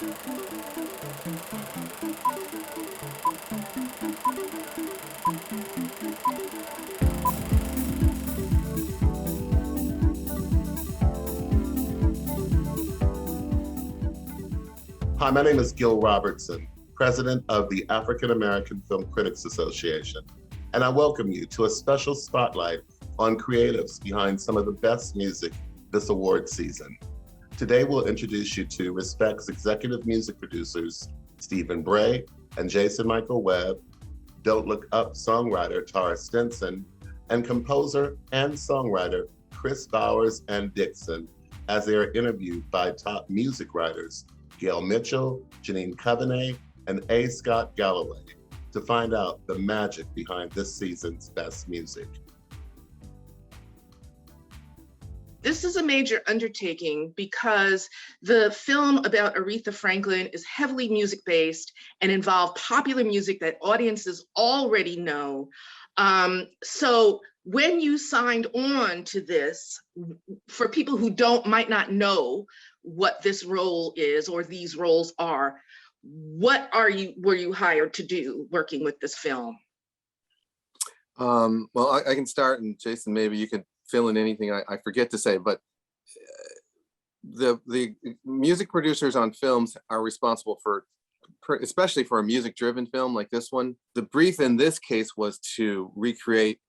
Hi, my name is Gil Robertson, president of the African American Film Critics Association, and I welcome you to a special spotlight on creatives behind some of the best music this award season. Today, we'll introduce you to Respect's executive music producers, Stephen Bray and Jason Michael Webb, Don't Look Up songwriter Tara Stinson, and composer and songwriter Chris Bowers and Dixon, as they are interviewed by top music writers Gail Mitchell, Janine Coveney, and A. Scott Galloway to find out the magic behind this season's best music. This is a major undertaking because the film about Aretha Franklin is heavily music-based and involved popular music that audiences already know. So when you signed on to this, for people who might not know what this role is or these roles are, what were you hired to do working with this film? Well, I can start, and Jason, maybe you can fill in anything I forget to say, but the music producers on films are responsible for, especially for a music-driven film like this one. The brief in this case was to recreate,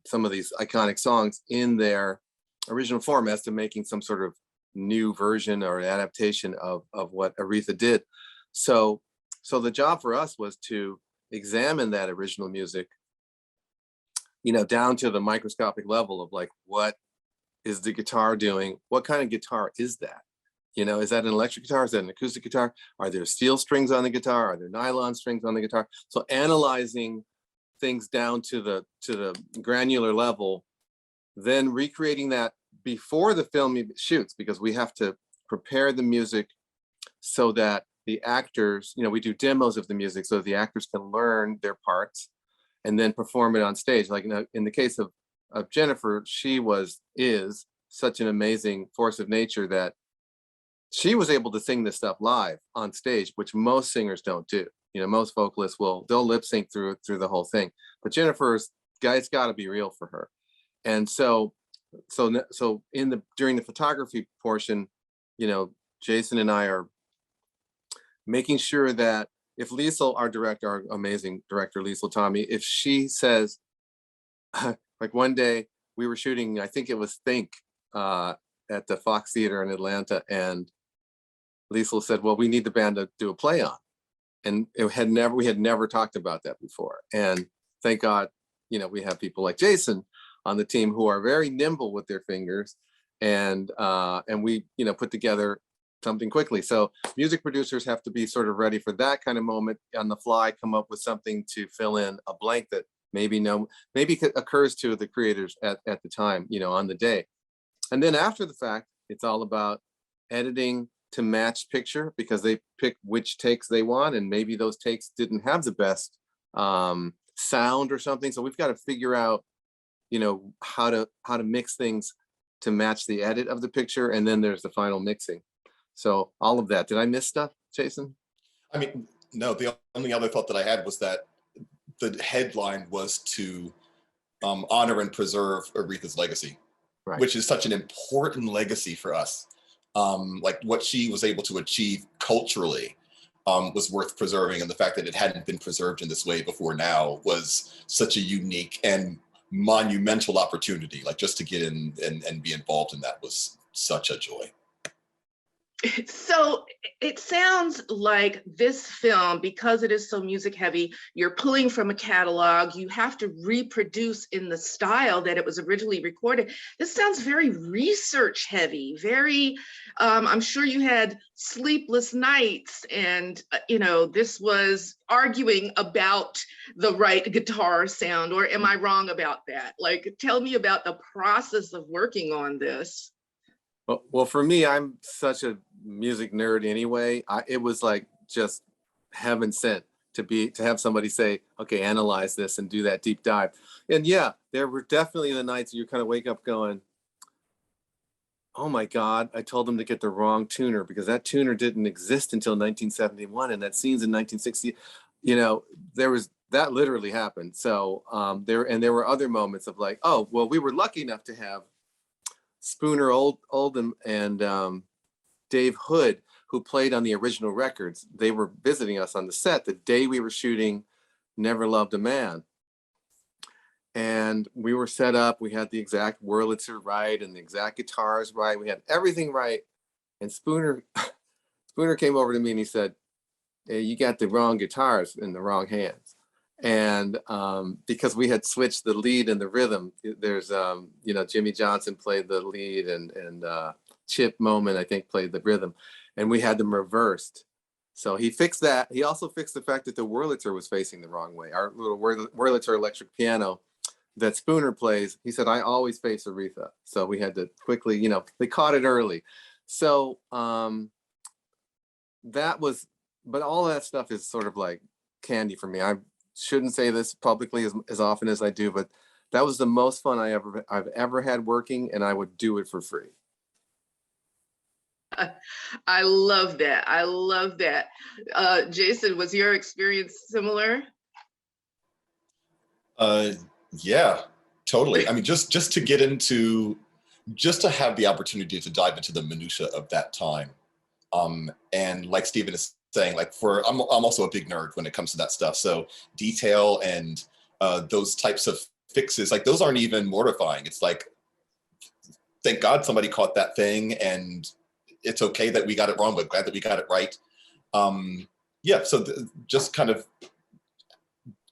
some of these iconic songs in their original form as to making some sort of new version or adaptation of what Aretha did. So the job for us was to examine that original music, down to the microscopic level of like, what is the guitar doing? What kind of guitar is that? Is that an electric guitar? Is that an acoustic guitar? Are there steel strings on the guitar? Are there nylon strings on the guitar? So analyzing things down to the granular level, then recreating that before the film shoots, because we have to prepare the music so that the actors, we do demos of the music so the actors can learn their parts and then perform it on stage. Like in the case of Jennifer, she is such an amazing force of nature that she was able to sing this stuff live on stage, which most singers don't do. Most vocalists they'll lip sync through the whole thing, but Jennifer's it's got to be real for her. And so during the photography portion, Jason and I are making sure that if Liesl, our amazing director, Liesl Tommy, if she says, like one day we were shooting, I think it was Think at the Fox Theater in Atlanta, and Liesl said, well, we need the band to do a play on. And we had never talked about that before. And thank God, we have people like Jason on the team who are very nimble with their fingers, and we put together something quickly. So music producers have to be sort of ready for that kind of moment, on the fly, come up with something to fill in a blank that maybe occurs to the creators at the time, on the day. And then after the fact, it's all about editing to match picture, because they pick which takes they want, and maybe those takes didn't have the best sound or something. So we've got to figure out how to mix things to match the edit of the picture, and then there's the final mixing. So all of that. Did I miss stuff, Jason? I mean, no, the only other thought that I had was that the headline was to honor and preserve Aretha's legacy, right, which is such an important legacy for us. Like what she was able to achieve culturally was worth preserving, and the fact that it hadn't been preserved in this way before now was such a unique and monumental opportunity. Like just to get in and be involved in that was such a joy. So it sounds like this film, because it is so music heavy, you're pulling from a catalog, you have to reproduce in the style that it was originally recorded. This sounds very research heavy, very, I'm sure you had sleepless nights, and this was arguing about the right guitar sound, or am I wrong about that? Like, tell me about the process of working on this. Well, for me, I'm such a music nerd anyway. It was like just heaven sent to have somebody say, okay, analyze this and do that deep dive. And yeah, there were definitely the nights you kind of wake up going, oh my God, I told them to get the wrong tuner, because that tuner didn't exist until 1971, and that scene's in 1960. You know, that literally happened. So there were other moments of like, oh, well, we were lucky enough to have Spooner Oldham and Dave Hood, who played on the original records. They were visiting us on the set the day we were shooting Never Loved a Man. And we were set up, we had the exact Wurlitzer right and the exact guitars right. We had everything right. And Spooner came over to me and he said, hey, you got the wrong guitars in the wrong hands. And because we had switched the lead and the rhythm, there's, you know, Jimmy Johnson played the lead and Chip Moment, I think, played the rhythm, and we had them reversed. So he fixed that. He also fixed the fact that the Wurlitzer was facing the wrong way. Our little Wurlitzer electric piano that Spooner plays, he said, I always face Aretha. So we had to quickly, you know, they caught it early. So that was, but all that stuff is sort of like candy for me. I shouldn't say this publicly as often as I do, but that was the most fun I've ever had working, and I would do it for free. I love that. I love that. Jason, was your experience similar? Yeah, totally. I mean, just to get into, just to have the opportunity to dive into the minutia of that time. And like Stephen is saying, like I'm also a big nerd when it comes to that stuff. So detail and those types of fixes, like those aren't even mortifying. It's like, thank God somebody caught that thing, and it's okay that we got it wrong, but glad that we got it right. Yeah, so just kind of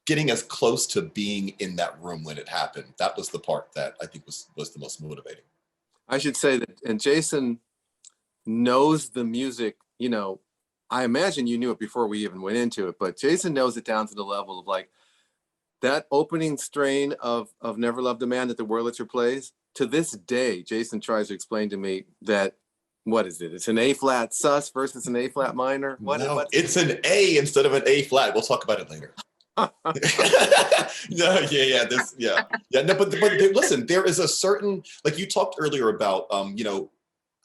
getting as close to being in that room when it happened, that was the part that I think was the most motivating. I should say that, and Jason knows the music, you know, I imagine you knew it before we even went into it, but Jason knows it down to the level of like that opening strain of Never Loved a Man that the Wurlitzer plays. To this day, Jason tries to explain to me that, what is it? It's an A flat sus versus an A flat minor. It's an A instead of an A flat. We'll talk about it later. No, no, but listen, there is a certain, like you talked earlier about, you know,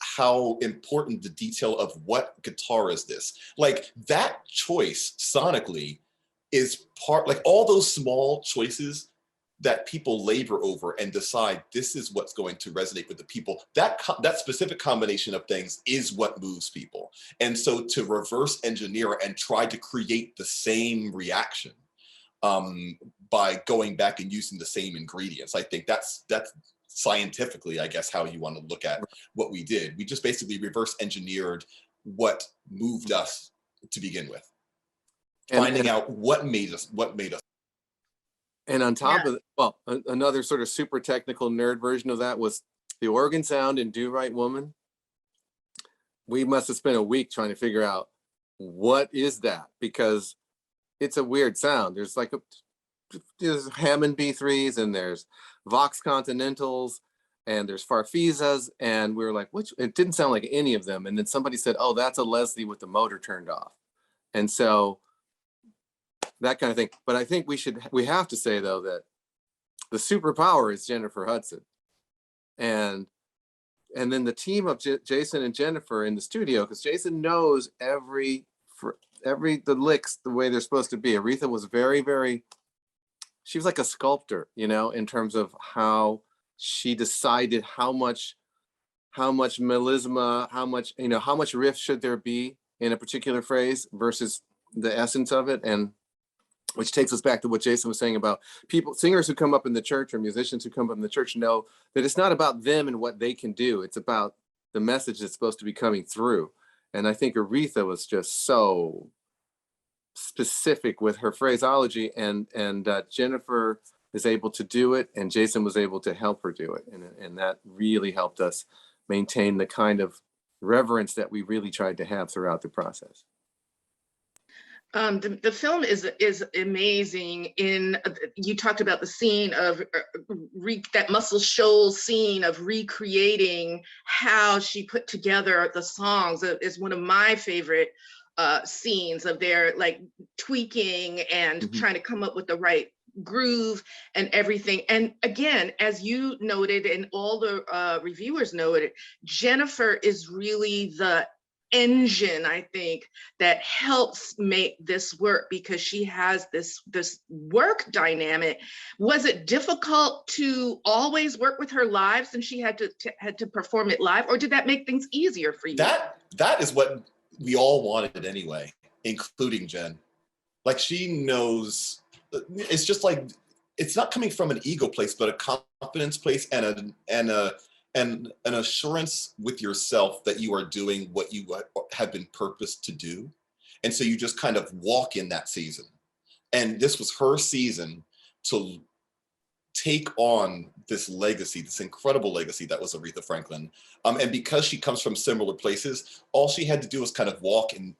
how important the detail of what guitar is this, like that choice sonically is part, like all those small choices that people labor over and decide this is what's going to resonate with the people. That specific combination of things is what moves people. And so to reverse engineer and try to create the same reaction by going back and using the same ingredients, I think that's scientifically, I guess, how you want to look at what we did. We just basically reverse engineered what moved us to begin with, finding out what made us. And on top of it, well, another sort of super technical nerd version of that was the organ sound in Do Right Woman. We must have spent a week trying to figure out what is that, because it's a weird sound. There's like there's Hammond B3s and there's Vox Continentals and there's Farfisas, and we were like, which? It didn't sound like any of them. And then somebody said, oh, that's a Leslie with the motor turned off. And so that kind of thing. But I think we have to say though that the superpower is Jennifer Hudson, and then the team of Jason and Jennifer in the studio, because Jason knows the licks the way they're supposed to be. Aretha was very, very, she was like a sculptor, you know, in terms of how she decided how much melisma, how much riff should there be in a particular phrase versus the essence of it. And which takes us back to what Jason was saying about singers who come up in the church or musicians who come up in the church know that it's not about them and what they can do. It's about the message that's supposed to be coming through. And I think Aretha was just so specific with her phraseology, and Jennifer is able to do it, and Jason was able to help her do it. And that really helped us maintain the kind of reverence that we really tried to have throughout the process. The film is amazing. You talked about the scene of that Muscle Shoals scene of recreating how she put together the songs. Is one of my favorite scenes of their like tweaking and trying to come up with the right groove and everything. And again, as you noted and all the reviewers noted, Jennifer is really the engine, I think, that helps make this work, because she has this work dynamic. Was it difficult to always work with her live since she had to perform it live, or did that make things easier for you? That is what we all wanted anyway, including Jen. Like, she knows, it's just like, it's not coming from an ego place, but a confidence place and an assurance with yourself that you are doing what you have been purposed to do. And so you just kind of walk in that season. And this was her season to take on this legacy, this incredible legacy that was Aretha Franklin. And because she comes from similar places, all she had to do was kind of walk and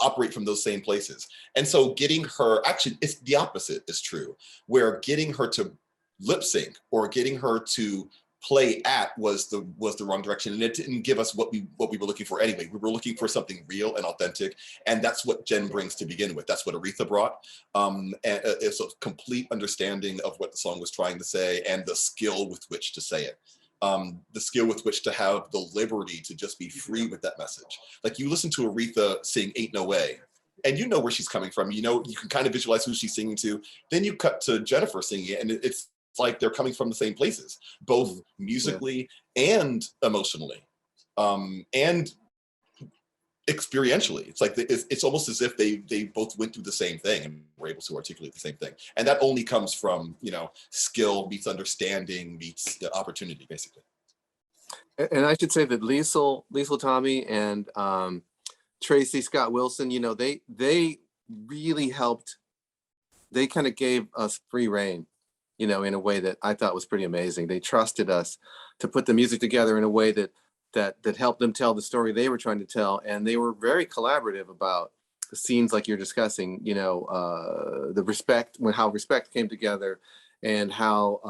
operate from those same places. And so getting her, actually, it's the opposite is true, where getting her to lip sync or getting her to play at was the wrong direction, and it didn't give us what we were looking for anyway. We were looking for something real and authentic, and that's what Jen brings to begin with. That's what Aretha brought. And it's a complete understanding of what the song was trying to say and the skill with which to say it. The skill with which to have the liberty to just be free with that message. Like, you listen to Aretha sing Ain't No Way, and you know where she's coming from. You know, you can kind of visualize who she's singing to. Then you cut to Jennifer singing it, and it's like they're coming from the same places, both musically and emotionally, and experientially. It's like it's almost as if they both went through the same thing and were able to articulate the same thing. And that only comes from, you know, skill meets understanding meets the opportunity, basically. And I should say that Liesl Tommy and Tracy Scott Wilson, you know, they really helped. They kind of gave us free rein, you know, in a way that I thought was pretty amazing. They trusted us to put the music together in a way that helped them tell the story they were trying to tell. And they were very collaborative about the scenes like you're discussing, you know, the respect, how respect came together, and how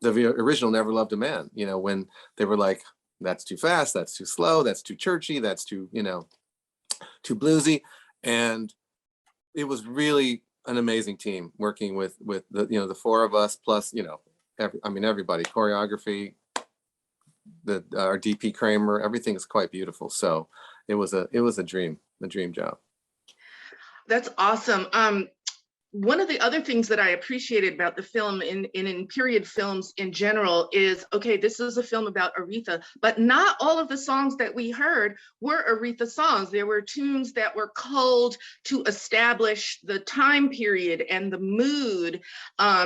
the original Never Loved a Man, you know, when they were like, that's too fast, that's too slow, that's too churchy, that's too, you know, too bluesy. And it was really an amazing team working with the, you know, the four of us plus, you know, everybody, choreography, our DP Kramer, everything is quite beautiful. So it was a dream job. That's awesome. One of the other things that I appreciated about the film in period films in general is, okay, this is a film about Aretha, but not all of the songs that we heard were Aretha songs. There were tunes that were culled to establish the time period and the mood,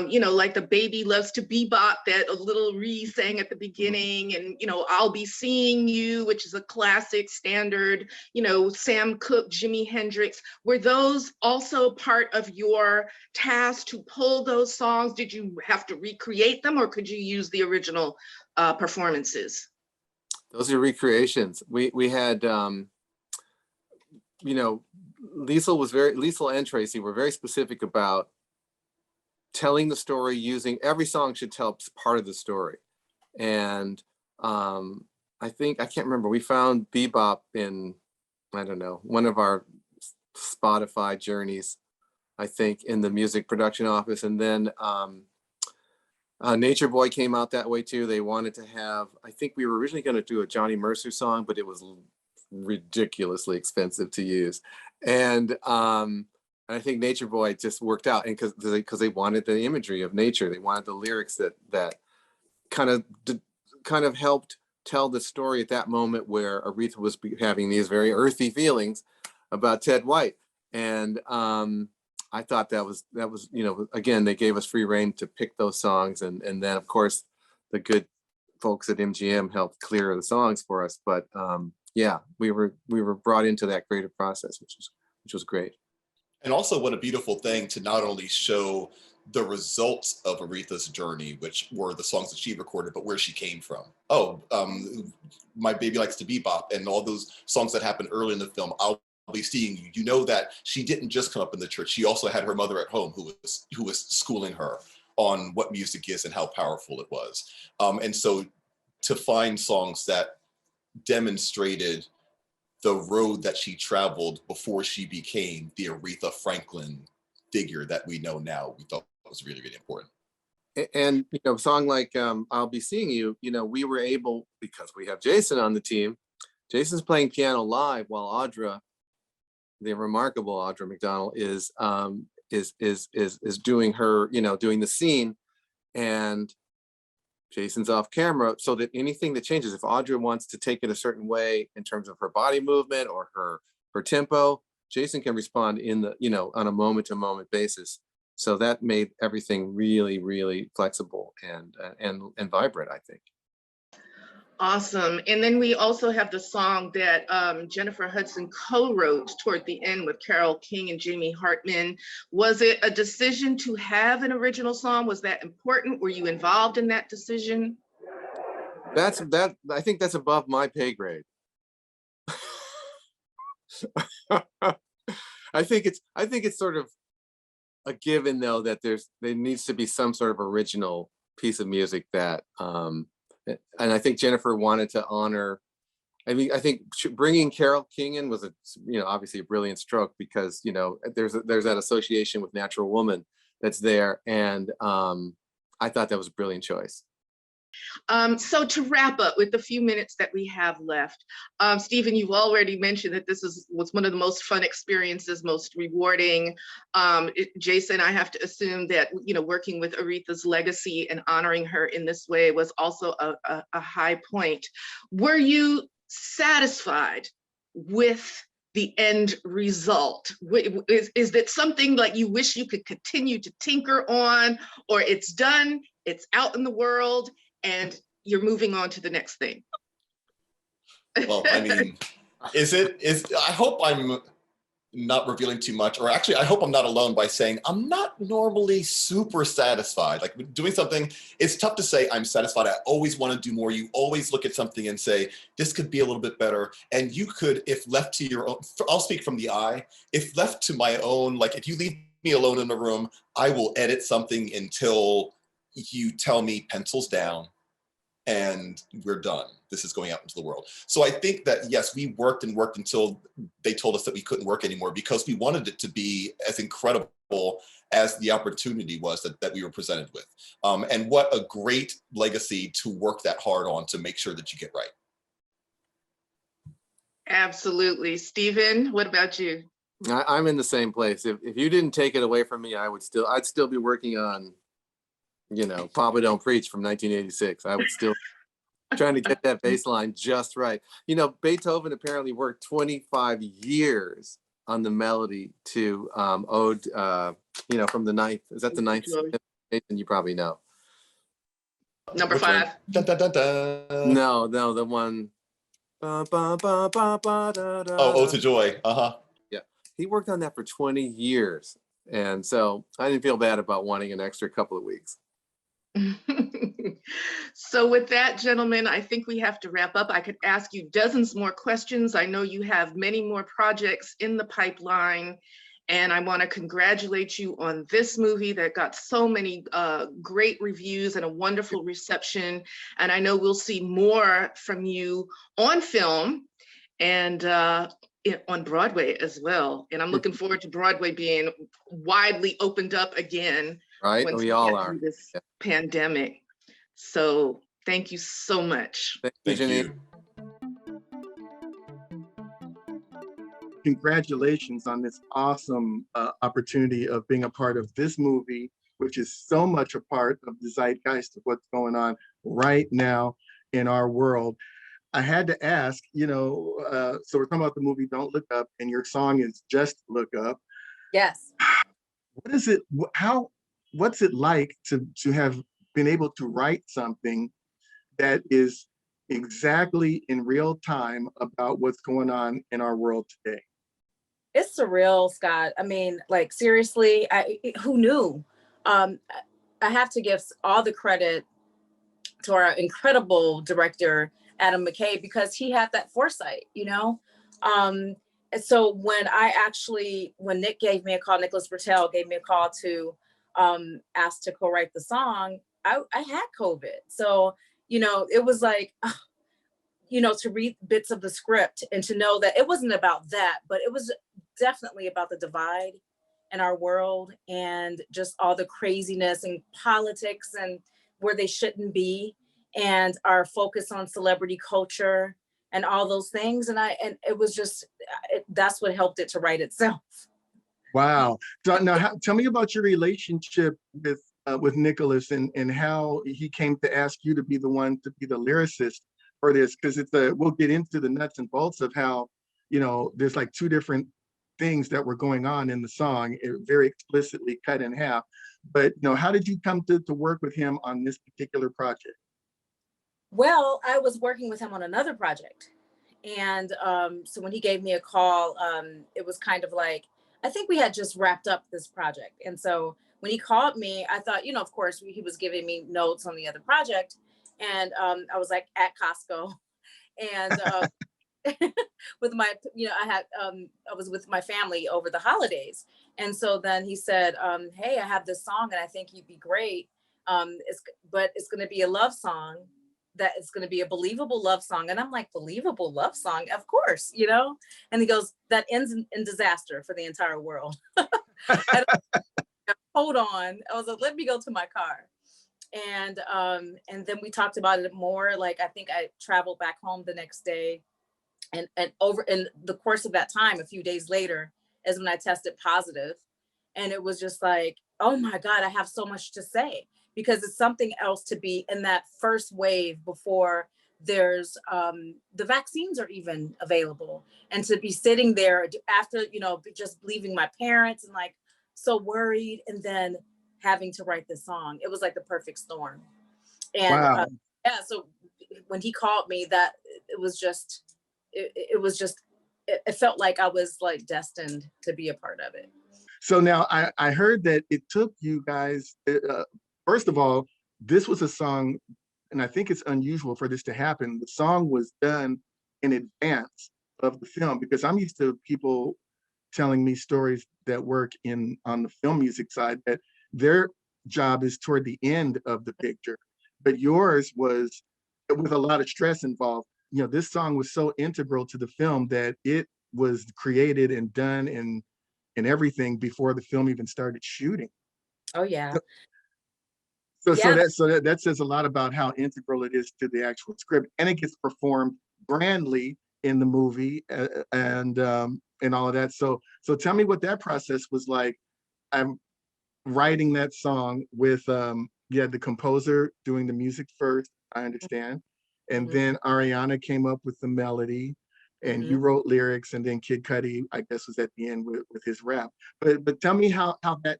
you know, like the Baby Loves to Bebop that a Little Ree sang at the beginning, and, you know, I'll Be Seeing You, which is a classic standard, you know, Sam Cooke, Jimi Hendrix. Were those also part of your task to pull those songs? Did you have to recreate them, or could you use the original performances? Those are recreations. We had, you know, Liesl and Tracy were very specific about telling the story using, every song should tell part of the story. And I can't remember, we found Bebop in, I don't know, one of our Spotify journeys, I think, in the music production office. And then Nature Boy came out that way too. They wanted to have, I think we were originally going to do a Johnny Mercer song, but it was ridiculously expensive to use. And I think Nature Boy just worked out, and because they wanted the imagery of nature, they wanted the lyrics that kind of helped tell the story at that moment where Aretha was having these very earthy feelings about Ted White. And I thought that was, you know, again, they gave us free rein to pick those songs. And then of course the good folks at MGM helped clear the songs for us. But yeah, we were brought into that creative process, which was great. And also, what a beautiful thing to not only show the results of Aretha's journey, which were the songs that she recorded, but where she came from. My Baby Likes to Bebop, and all those songs that happened early in the film, I'll Be Seeing You. You know that she didn't just come up in the church. She also had her mother at home who was schooling her on what music is and how powerful it was. And so to find songs that demonstrated the road that she traveled before she became the Aretha Franklin figure that we know now, we thought was really, really important. And you know, a song like I'll Be Seeing You, you know, we were able, because we have Jason on the team, Jason's playing piano live while Audra, the remarkable Audra McDonald, is doing her, you know, doing the scene, and Jason's off camera, so that anything that changes, if Audra wants to take it a certain way in terms of her body movement or her tempo, Jason can respond in the, you know, on a moment to moment basis. So that made everything really, really flexible and vibrant, I think. Awesome. And then we also have the song that Jennifer Hudson co-wrote toward the end with Carole King and Jamie Hartman. Was it a decision to have an original song? Was that important? Were you involved in that decision? I think that's above my pay grade. I think it's sort of a given, though, that there needs to be some sort of original piece of music that and I think Jennifer wanted to honor. I mean, I think bringing Carole King in was obviously a brilliant stroke, because, you know, there's that association with Natural Woman that's there, and I thought that was a brilliant choice. So to wrap up with the few minutes that we have left, Stephen, you've already mentioned that this was one of the most fun experiences, most rewarding. Jason, I have to assume that, you know, working with Aretha's legacy and honoring her in this way was also a high point. Were you satisfied with the end result? Is that something like you wish you could continue to tinker on, or it's done, it's out in the world, and you're moving on to the next thing? Well, I mean, I hope I'm not revealing too much, or actually, I hope I'm not alone by saying I'm not normally super satisfied. Like doing something, it's tough to say I'm satisfied. I always want to do more. You always look at something and say, this could be a little bit better. And you could, if left to your own, I'll speak from the eye, if left to my own, like if you leave me alone in the room, I will edit something until you tell me pencils down and we're done. This is going out into the world. So I think that, yes, we worked and worked until they told us that we couldn't work anymore, because we wanted it to be as incredible as the opportunity was that we were presented with. And what a great legacy to work that hard on to make sure that you get right. Absolutely. Stephen, what about you? I'm in the same place. If you didn't take it away from me, I'd still be working on, you know, Papa Don't Preach from 1986. I would still trying to get that bass line just right. You know, Beethoven apparently worked 25 years on the melody to Ode, you know, from the ninth. Is that the ninth? And you probably know. Number 5. Dun, dun, dun, dun. No, the one. Ba, ba, ba, ba, ba, da, da, Ode to Joy. Yeah, he worked on that for 20 years. And so I didn't feel bad about wanting an extra couple of weeks. So with that, gentlemen, I think we have to wrap up. I could ask you dozens more questions. I know you have many more projects in the pipeline, and I want to congratulate you on this movie that got so many great reviews and a wonderful reception. And I know we'll see more from you on film and on Broadway as well. And I'm looking forward to Broadway being widely opened up again. Right, we all are. This pandemic. So thank you so much. Thank you, Janine. Congratulations on this awesome opportunity of being a part of this movie, which is so much a part of the zeitgeist of what's going on right now in our world. I had to ask, you know, so we're talking about the movie Don't Look Up, and your song is Just Look Up. Yes. What is it? What's it like to have been able to write something that is exactly in real time about what's going on in our world today? It's surreal, Scott. I mean, like, seriously, who knew? I have to give all the credit to our incredible director, Adam McKay, because he had that foresight, you know? And so when Nick gave me a call, Nicholas Bertel gave me a call to ask to co-write the song, I had COVID. So, you know, it was like, you know, to read bits of the script and to know that it wasn't about that, but it was definitely about the divide in our world, and just all the craziness and politics and where they shouldn't be, and our focus on celebrity culture and all those things. And it was just, that's what helped it to write itself. Wow. So now, tell me about your relationship with Nicholas, and how he came to ask you to be the one to be the lyricist for this, because we'll get into the nuts and bolts of how, there's like two different things that were going on in the song, very explicitly cut in half. But how did you come to work with him on this particular project? Well, I was working with him on another project. And so when he gave me a call, it was kind of like, I think we had just wrapped up this project. And so when he called me, I thought, of course, he was giving me notes on the other project. And I was like at Costco, and with my, I was with my family over the holidays. And so then he said, hey, I have this song and I think you'd be great. But it's going to be a love song, that it's going to be a believable love song. And I'm like, believable love song? Of course, And he goes, that ends in disaster for the entire world. Hold on. I was like, let me go to my car. And then we talked about it more. Like, I think I traveled back home the next day, and over in the course of that time, a few days later is when I tested positive. And it was just like, oh my God, I have so much to say, because it's something else to be in that first wave before there's the vaccines are even available, and to be sitting there after, just leaving my parents and like so worried, and then having to write this song. It was like the perfect storm. And wow. So when he called me, that it was just, it felt like I was like destined to be a part of it. So now I heard that it took you guys, first of all, this was a song, and I think it's unusual for this to happen. The song was done in advance of the film, because I'm used to people telling me stories that work on the film music side, that their job is toward the end of the picture. But yours was with a lot of stress involved. This song was so integral to the film that it was created and done and everything before the film even started shooting. Oh yeah. So that says a lot about how integral it is to the actual script, and it gets performed grandly in the movie, and all of that. So tell me what that process was like. I'm writing that song with you had the composer doing the music first, I understand, and then Ariana came up with the melody, and you wrote lyrics, and then Kid Cudi, I guess, was at the end with his rap. But tell me how that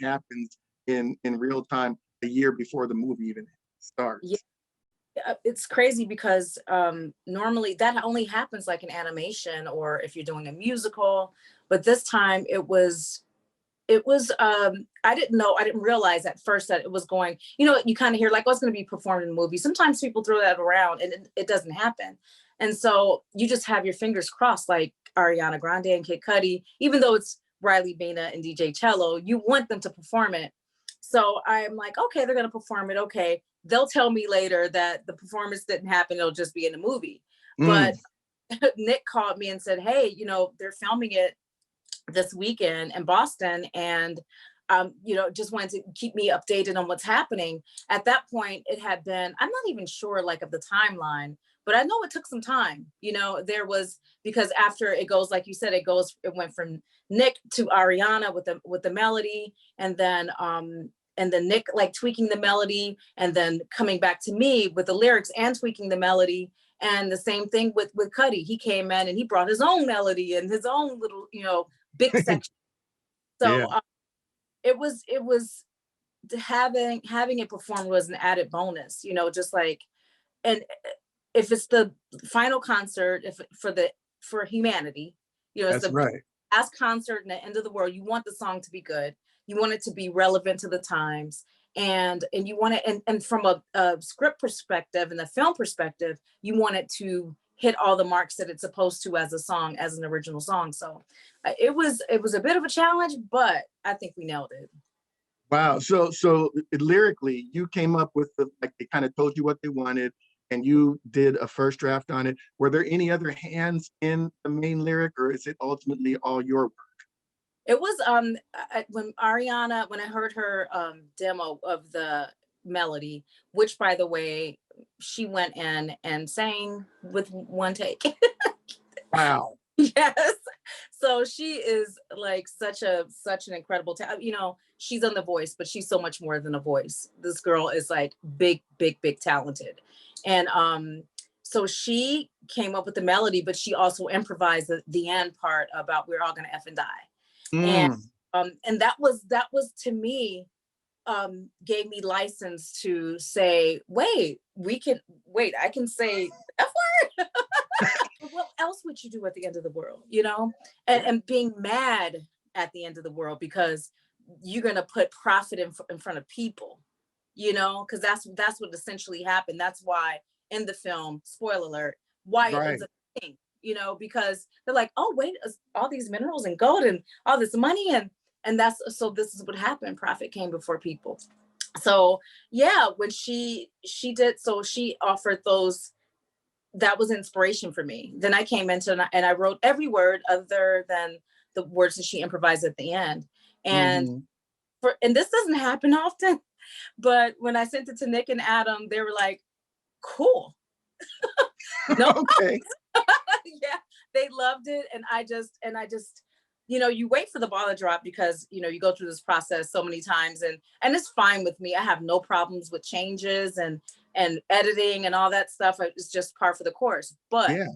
happens in real time, a year before the movie even starts. Yeah. It's crazy because normally that only happens like in animation or if you're doing a musical, but this time it was I didn't realize at first that it was going, you kind of hear like, oh, it's going to be performed in a movie. Sometimes people throw that around and it doesn't happen. And so you just have your fingers crossed, like Ariana Grande and Kid Cudi, even though it's Riley Bina and DJ Cello, you want them to perform it. So I'm like, okay, they're going to perform it. Okay. They'll tell me later that the performance didn't happen. It'll just be in the movie. But Nick called me and said, hey, they're filming it this weekend in Boston, and just wanted to keep me updated on what's happening. At that point, it had been, I'm not even sure like of the timeline, but I know it took some time. There was, because after it goes, like you said, it went from Nick to Ariana with the melody, and then Nick like tweaking the melody, and then coming back to me with the lyrics and tweaking the melody. And the same thing with Cudi. He came in and he brought his own melody and his own little, big section. So yeah. It was having it performed was an added bonus, just like, and if it's the final concert, for humanity, it's That's right. last concert in the end of the world, you want the song to be good. You want it to be relevant to the times. And you want it, and from a script perspective and the film perspective, you want it to hit all the marks that it's supposed to as a song, as an original song. So it was a bit of a challenge, but I think we nailed it. Wow. So lyrically, you came up with like they kind of told you what they wanted, and you did a first draft on it. Were there any other hands in the main lyric, or is it ultimately all your work? It was when I heard her demo of the melody, which by the way, she went in and sang with one take. Wow. Yes. So she is like such an incredible talent. You know, she's on The Voice, but she's so much more than a voice. This girl is like big, big, big talented. And so she came up with the melody, but she also improvised the end part about "We're all gonna F and die." Mm. And that was to me, gave me license to say, wait, I can say F word. What else would you do at the end of the world, you know? And being mad at the end of the world because you're gonna put profit in front of people, you know, because that's what essentially happened. That's why in the film, spoiler alert, why it ends Right. up being, you know, because they're like, oh wait, all these minerals and gold and all this money and that's so this is what happened. Profit came before people. So yeah, when she did, so she offered those, that was inspiration for me. Then I came into and I wrote every word other than the words that she improvised at the end. And Mhm. and this doesn't happen often, but when I sent it to Nick and Adam, they were like, cool. No. Okay. Yeah, they loved it. And I just, you know, you wait for the ball to drop because, you know, you go through this process so many times and it's fine with me. I have no problems with changes and editing and all that stuff. It's just par for the course. But Yeah.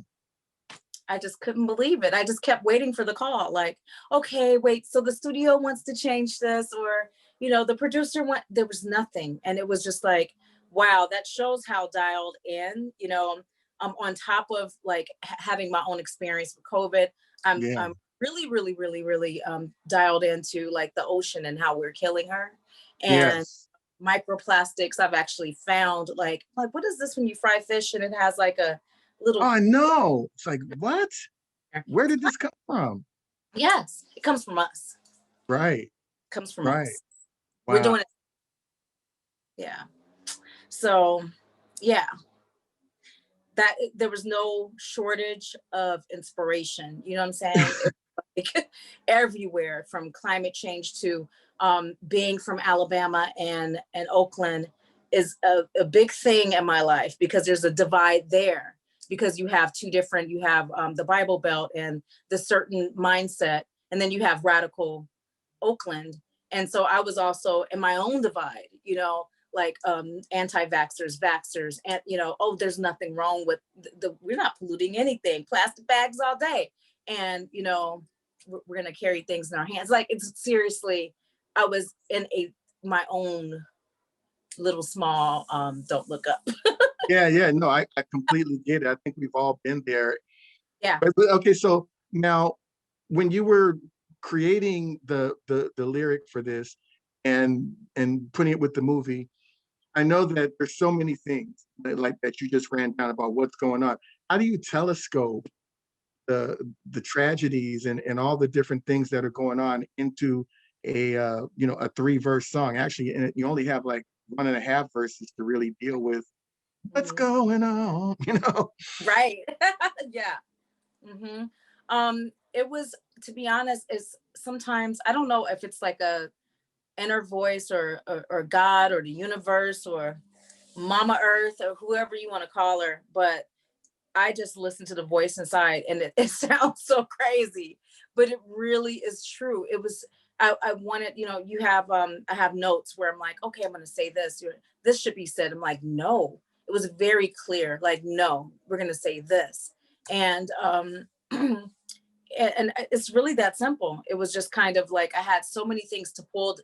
I just couldn't believe it. I just kept waiting for the call. Like, okay, wait, so the studio wants to change this, or, you know, the producer there was nothing. And it was just like, wow, that shows how dialed in, you know, on top of like having my own experience with COVID. I'm Yeah. really, really, really, really dialed into like the ocean and how we're killing her. And Yes. microplastics, I've actually found like, what is this when you fry fish and it has like a Oh, little, I know. It's like, what? Where did this come from? yes, it comes from us. Right. It comes from Right. us. We're Wow. doing it. Yeah. So, yeah, that there was no shortage of inspiration. You know what I'm saying? Like, everywhere from climate change to being from Alabama and Oakland is a big thing in my life because there's a divide there because you have you have the Bible Belt and the certain mindset, and then you have radical Oakland. And so I was also in my own divide, you know, like anti-vaxxers, vaxxers, and you know, oh, there's nothing wrong with we're not polluting anything, plastic bags all day. And you know, we're gonna carry things in our hands. Like it's seriously, I was in my own little small don't look up. Yeah, yeah. No, I completely get it. I think we've all been there. Yeah. But okay, so now when you were creating the lyric for this and putting it with the movie, I know that there's so many things like that you just ran down about what's going on. How do you telescope the tragedies and all the different things that are going on into a you know, a 3-verse song? Actually, and you only have like 1.5 verses to really deal with what's Mhm. going on, you know? Right. Yeah. Mm-hmm. It was, to be honest, is sometimes I don't know if it's like a inner voice or God or the universe or Mama Earth or whoever you want to call her, but I just listen to the voice inside and it sounds so crazy, but it really is true. It was, I wanted, you know, you have, I have notes where I'm like, okay, I'm going to say this, this should be said. I'm like, no, it was very clear. Like, no, we're going to say this. And, and it's really that simple. It was just kind of like, I had so many things to pull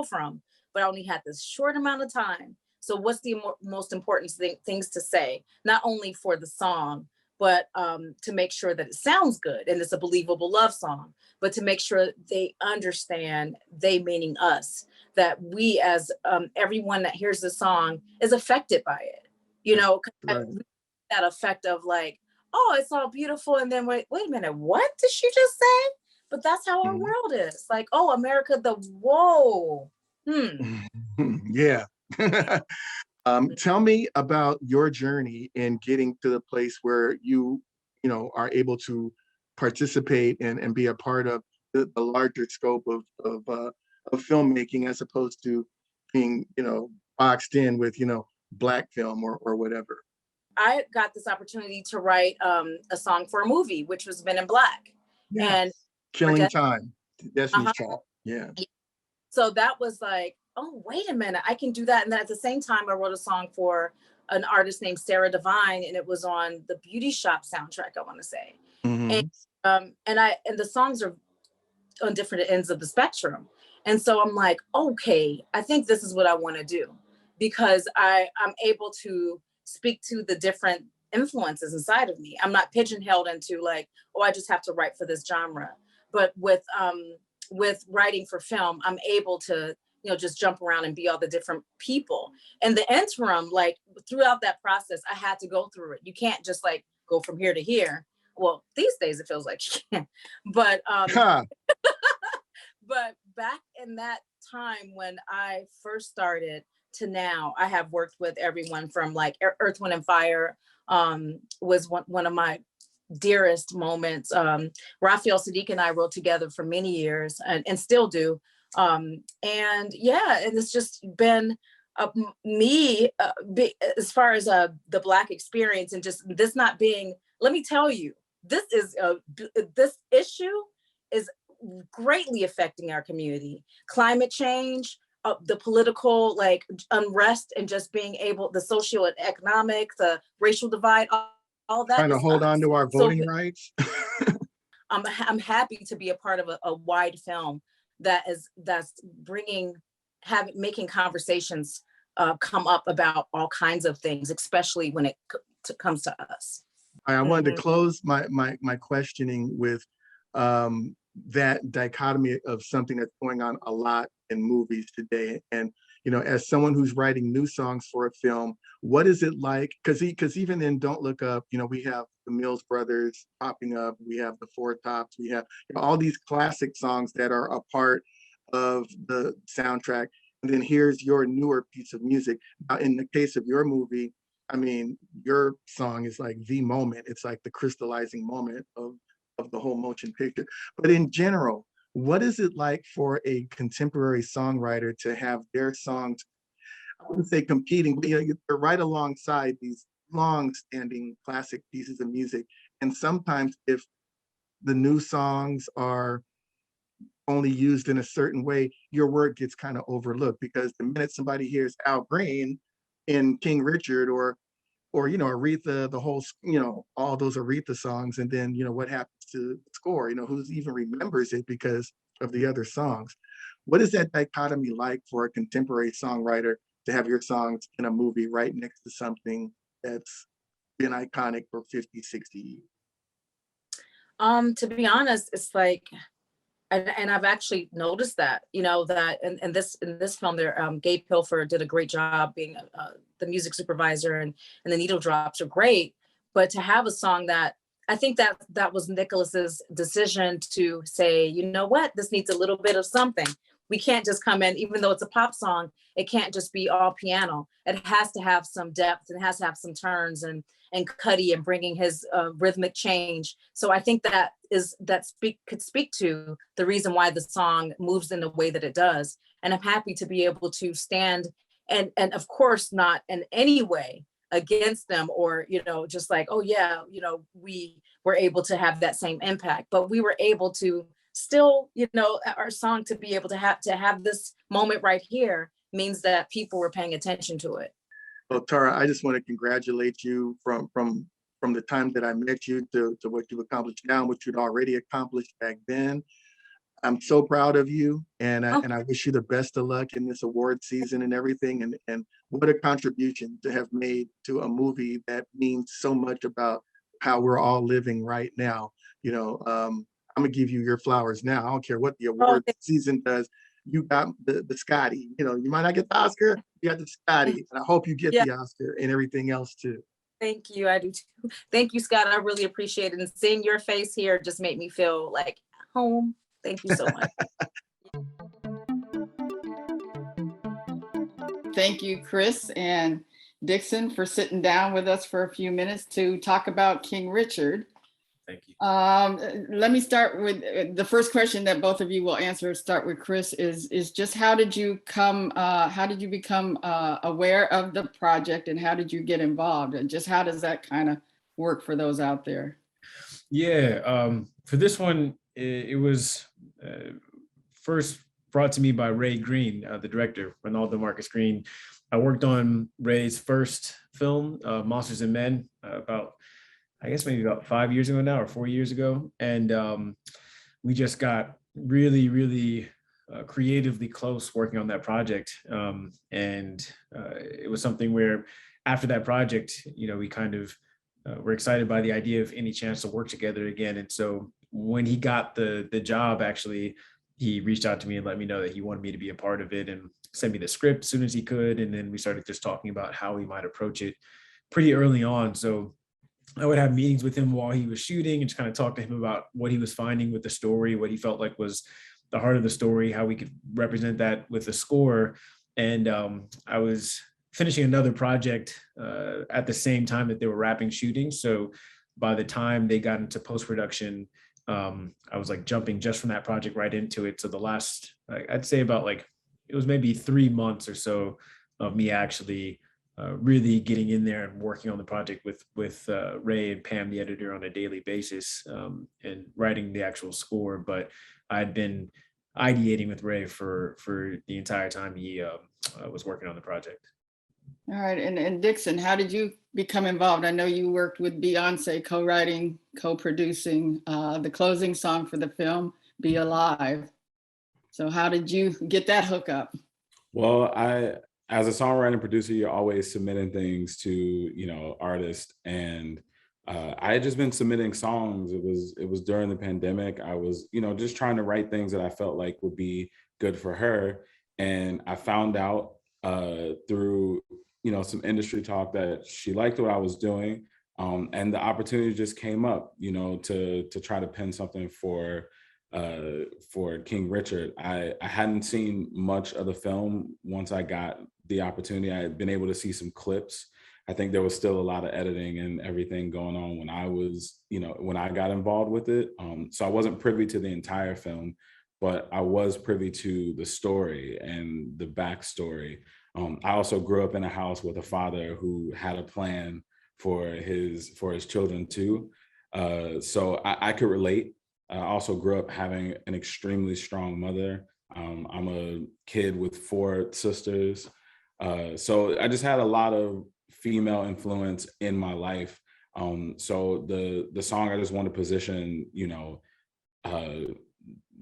from, but I only had this short amount of time. So what's the most important things to say, not only for the song, but to make sure that it sounds good and it's a believable love song, but to make sure they understand, they meaning us, that we as everyone that hears the song is affected by it. You know, Right. that effect of like, oh, it's all beautiful. And then wait a minute, what did she just say? But that's how our world is. Like, oh, America, whoa. Yeah. Tell me about your journey in getting to the place where you know, are able to participate and be a part of the larger scope of filmmaking, as opposed to being, boxed in with, Black film or whatever. I got this opportunity to write a song for a movie, which was Men in Black. Yes. And Killing Time, Destiny's Child. Yeah. So that was like, oh, wait a minute, I can do that. And then at the same time, I wrote a song for an artist named Sarah Divine, and it was on the Beauty Shop soundtrack, I want to say. Mm-hmm. And the songs are on different ends of the spectrum. And so I'm like, okay, I think this is what I want to do, because I'm able to speak to the different influences inside of me. I'm not pigeonholed into like, oh, I just have to write for this genre. But with writing for film, I'm able to, just jump around and be all the different people. And the interim, like throughout that process, I had to go through it. You can't just like go from here to here. Well, these days it feels like you can. But but back in that time when I first started to now, I have worked with everyone from like Earth, Wind and Fire was one of my dearest moments. Raphael Sadiq and I wrote together for many years and still do. And it's just been me as far as the Black experience, and just this not being, let me tell you, this issue is greatly affecting our community. Climate change, the political like unrest, and just being able, the socioeconomic, the racial divide, all that. Trying to hold on to our voting rights. I'm happy to be a part of a wide film that's making conversations come up about all kinds of things, especially when it comes to us. I wanted to close my questioning with that dichotomy of something that's going on a lot in movies today. And, as someone who's writing new songs for a film, what is it like? Because even in Don't Look Up, we have the Mills Brothers popping up, we have the Four Tops, we have all these classic songs that are a part of the soundtrack. And then here's your newer piece of music. In the case of your movie, I mean, your song is like the moment. It's like the crystallizing moment of the whole motion picture. But in general, what is it like for a contemporary songwriter to have their songs, I wouldn't say competing, but they're right alongside these long-standing classic pieces of music? And sometimes if the new songs are only used in a certain way, your work gets kind of overlooked, because the minute somebody hears Al Green in King Richard or Aretha, the whole, all those Aretha songs, and then, what happens to the score, who's even remembers it because of the other songs. What is that dichotomy like for a contemporary songwriter to have your songs in a movie right next to something that's been iconic for 50, 60 years? To be honest, it's like, and I've actually noticed that, that in this film there, Gail Pilfer did a great job being the music supervisor, and the needle drops are great. But to have a song that, I think that was Nicholas's decision to say, you know what, this needs a little bit of something. We can't just come in, even though it's a pop song, it can't just be all piano. It has to have some depth, and it has to have some turns and Cuddy and bringing his rhythmic change. So I think could speak to the reason why the song moves in the way that it does. And I'm happy to be able to stand and of course not in any way against them, or just like, oh yeah, we were able to have that same impact, but we were able to still, our song to be able to have this moment right here means that people were paying attention to it. Well, Tara, I just want to congratulate you from the time that I met you to what you've accomplished now, what you'd already accomplished back then. I'm so proud of you, and I wish you the best of luck in this award season and everything. And what a contribution to have made to a movie that means so much about how we're all living right now. I'm gonna give you your flowers now. I don't care what the award season does. You got the Scotty. You might not get the Oscar, you got the Scotty, and I hope you get the Oscar and everything else too. Thank you. I do too. Thank you, Scott. I really appreciate it. And seeing your face here just made me feel like home. Thank you so much. Thank you, Chris and Dixon, for sitting down with us for a few minutes to talk about King Richard. Thank you. Let me start with the first question that both of you will answer. Start with Chris. Is just how did you become aware of the project, and how did you get involved, and just how does that kind of work for those out there? Yeah, for this one, it was first brought to me by Ray Green, the director, Ronaldo Marcus Green. I worked on Ray's first film, Monsters and Men, I guess maybe about 5 years ago now, or 4 years ago. And we just got really, really creatively close working on that project. It was something where after that project, we kind of were excited by the idea of any chance to work together again. And so when he got the job, actually, he reached out to me and let me know that he wanted me to be a part of it and sent me the script as soon as he could. And then we started just talking about how we might approach it pretty early on. So I would have meetings with him while he was shooting and just kind of talk to him about what he was finding with the story, what he felt like was the heart of the story, how we could represent that with the score. And I was finishing another project at the same time that they were wrapping shooting. So by the time they got into post-production, I was like jumping just from that project right into it. So the last, I'd say about it was maybe 3 months or so of me actually really getting in there and working on the project with Ray and Pam, the editor, on a daily basis, and writing the actual score. But I'd been ideating with Ray for the entire time he was working on the project. All right, and Dixon, how did you become involved? I know you worked with Beyonce, co-writing, co-producing the closing song for the film, Be Alive. So how did you get that hookup? Well, as a songwriter and producer, you're always submitting things to, artists. And I had just been submitting songs. It was during the pandemic. I was, just trying to write things that I felt like would be good for her. And I found out through, some industry talk that she liked what I was doing. And the opportunity just came up, to try to pen something for King Richard. I hadn't seen much of the film. Once I got the opportunity, I had been able to see some clips. I think there was still a lot of editing and everything going on when I was, when I got involved with it. So I wasn't privy to the entire film, but I was privy to the story and the backstory. I also grew up in a house with a father who had a plan for his children too. So I could relate. I also grew up having an extremely strong mother. I'm a kid with 4 sisters. So I just had a lot of female influence in my life. So the song, I just want to position,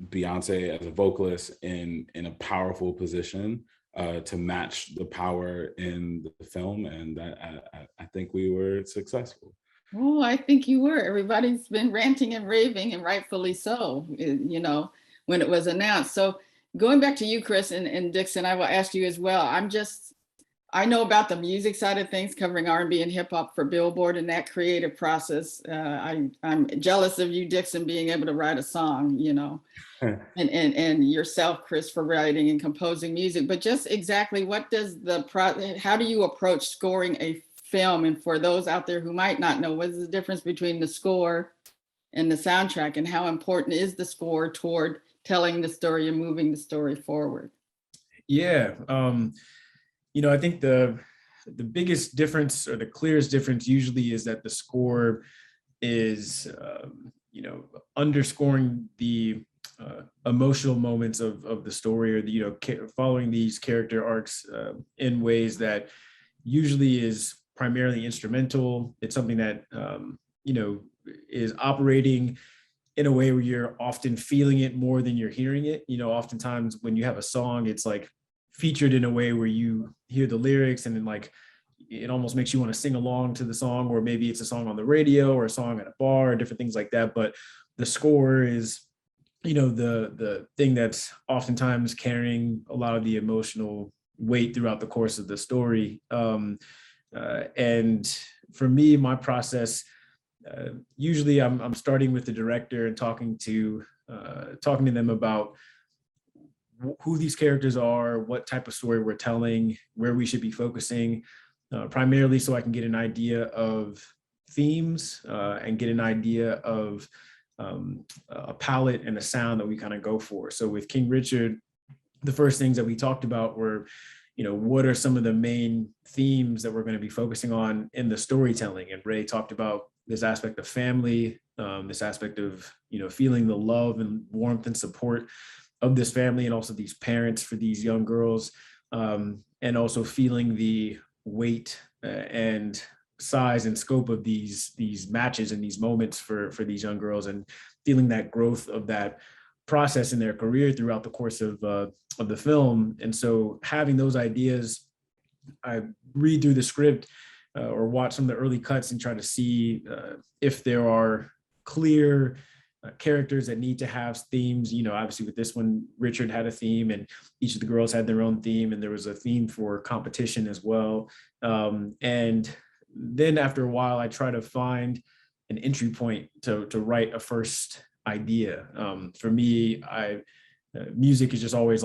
Beyonce as a vocalist in a powerful position to match the power in the film. And I think we were successful. Oh, I think you were. Everybody's been ranting and raving, and rightfully so, when it was announced. So going back to you, Chris, and Dixon, I will ask you as well. I know about the music side of things, covering R&B and hip hop for Billboard and that creative process. I'm jealous of you, Dixon, being able to write a song, and yourself, Chris, for writing and composing music. But just exactly how do you approach scoring a film? And for those out there who might not know, what is the difference between the score and the soundtrack, and how important is the score toward telling the story and moving the story forward? Yeah. I think the biggest difference, or the clearest difference, usually is that the score is, underscoring the emotional moments of the story, or following these character arcs in ways that usually is primarily instrumental. It's something that is operating in a way where you're often feeling it more than you're hearing it. Oftentimes when you have a song, it's like featured in a way where you hear the lyrics and then it almost makes you want to sing along to the song, or maybe it's a song on the radio or a song at a bar or different things like that. But the score is, the thing that's oftentimes carrying a lot of the emotional weight throughout the course of the story. And for me, my process, usually I'm starting with the director and talking to them about who these characters are, what type of story we're telling, where we should be focusing, primarily so I can get an idea of themes and get an idea of a palette and a sound that we kind of go for. So with King Richard, the first things that we talked about were, what are some of the main themes that we're going to be focusing on in the storytelling? And Ray talked about this aspect of family, this aspect of, feeling the love and warmth and support of this family, and also these parents for these young girls, and also feeling the weight and size and scope of these matches and these moments for these young girls, and feeling that growth of that process in their career throughout the course of the film. And so having those ideas, I read through the script or watch some of the early cuts and try to see if there are clear characters that need to have themes. Obviously with this one, Richard had a theme and each of the girls had their own theme, and there was a theme for competition as well. And then after a while, I try to find an entry point to write a first idea. For me, music is just always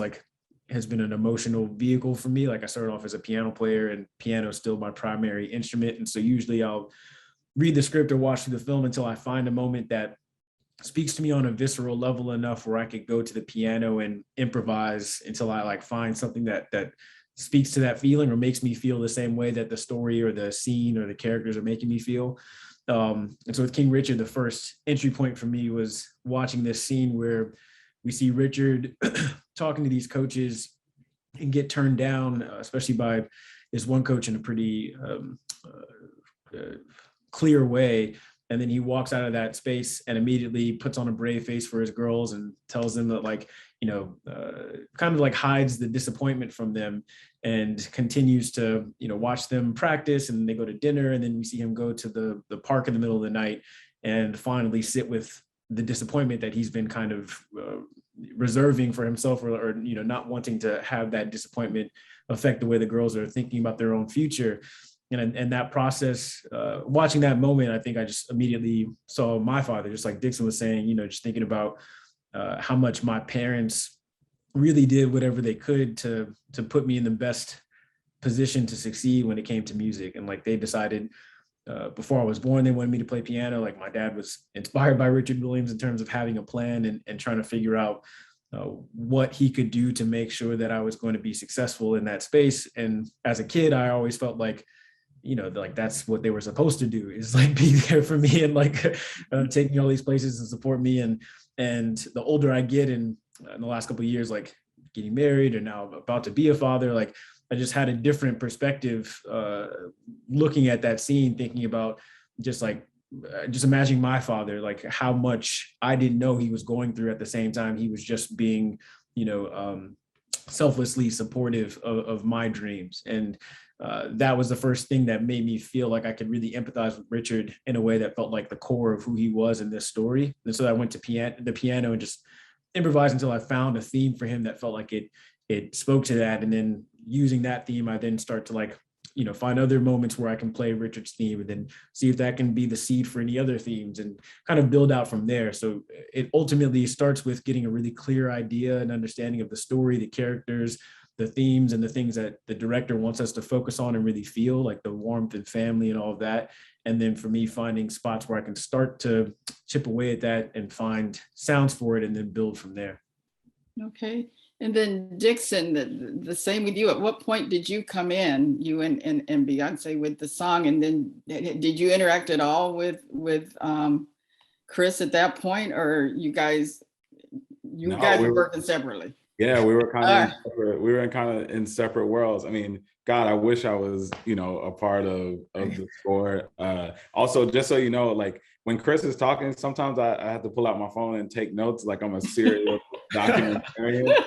has been an emotional vehicle for me. I started off as a piano player, and piano is still my primary instrument. And so usually I'll read the script or watch through the film until I find a moment that speaks to me on a visceral level enough where I could go to the piano and improvise until I find something that speaks to that feeling or makes me feel the same way that the story or the scene or the characters are making me feel. And so with King Richard, the first entry point for me was watching this scene where we see Richard talking to these coaches and get turned down, especially by this one coach in a pretty clear way. And then he walks out of that space and immediately puts on a brave face for his girls and tells them that kind of hides the disappointment from them and continues to, watch them practice, and they go to dinner, and then we see him go to the park in the middle of the night and finally sit with the disappointment that he's been kind of reserving for himself, or not wanting to have that disappointment affect the way the girls are thinking about their own future. And that process, watching that moment, I think I just immediately saw my father, just like Dixon was saying, just thinking about how much my parents really did whatever they could to put me in the best position to succeed when it came to music. And they decided before I was born, they wanted me to play piano. My dad was inspired by Richard Williams in terms of having a plan and trying to figure out what he could do to make sure that I was going to be successful in that space. And as a kid, I always felt that's what they were supposed to do, is be there for me and take me all these places and support me. And the older I get in the last couple of years, getting married and now about to be a father, I just had a different perspective looking at that scene, thinking about just imagining my father, how much I didn't know he was going through at the same time. He was just being, selflessly supportive of my dreams. And that was the first thing that made me feel like I could really empathize with Richard in a way that felt like the core of who he was in this story. And so I went to the piano and just improvised until I found a theme for him that felt like it spoke to that. And then using that theme, I then start to find other moments where I can play Richard's theme and then see if that can be the seed for any other themes and kind of build out from there. So it ultimately starts with getting a really clear idea and understanding of the story, the characters, the themes, and the things that the director wants us to focus on and really feel, like the warmth and family and all of that. And then for me, finding spots where I can start to chip away at that and find sounds for it and then build from there. Okay. And then Dixon, the same with you. At what point did you come in, you and Beyonce, with the song? And then did you interact at all with Chris at that point, or you guys were working separately? Yeah, we were kind of in separate worlds. I mean, God, I wish I was, a part of the score. Also, just so you know, when Chris is talking, sometimes I have to pull out my phone and take notes, like I'm a serial documentarian.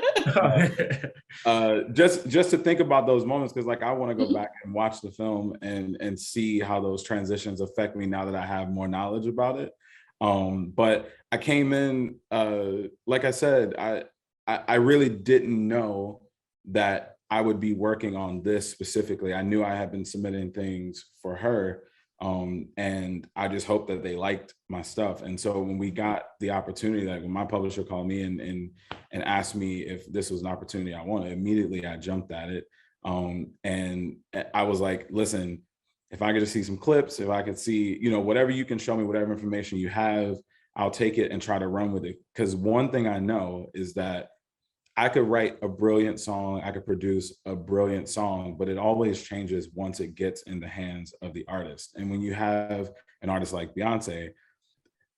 Just to think about those moments, because I want to go back and watch the film and see how those transitions affect me now that I have more knowledge about it. But I came in, like I said, I really didn't know that I would be working on this specifically. I knew I had been submitting things for her, and I just hoped that they liked my stuff. And so when we got the opportunity, when my publisher called me and asked me if this was an opportunity I wanted, immediately I jumped at it. And I was like, listen, if I could just see some clips, if I could see, whatever you can show me, whatever information you have, I'll take it and try to run with it. Because one thing I know is that I could write a brilliant song, I could produce a brilliant song, but it always changes once it gets in the hands of the artist. And when you have an artist like Beyonce,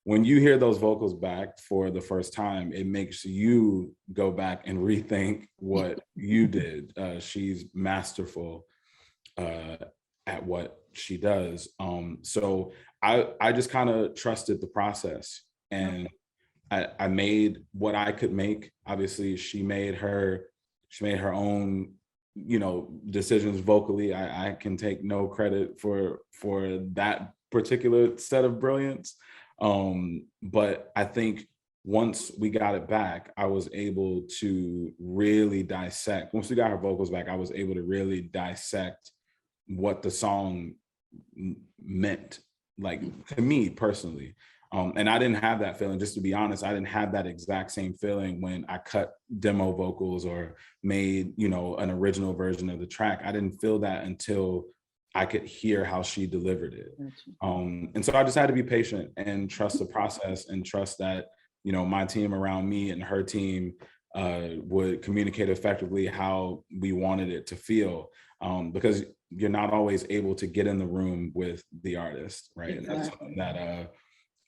when you hear those vocals back for the first time, it makes you go back and rethink what you did. She's masterful at what she does. So I just kind of trusted the process, and I made what I could make. Obviously, she made her own, decisions vocally. I can take no credit for that particular set of brilliance. But I think once we got it back, I was able to really dissect. Once we got her vocals back, I was able to really dissect what the song meant, like, to me personally. And I didn't have that feeling, just to be honest. I didn't have that exact same feeling when I cut demo vocals or made, an original version of the track. I didn't feel that until I could hear how she delivered it. And so I just had to be patient and trust the process, and trust that, my team around me and her team would communicate effectively how we wanted it to feel. Because you're not always able to get in the room with the artist, right? Exactly. And that's something that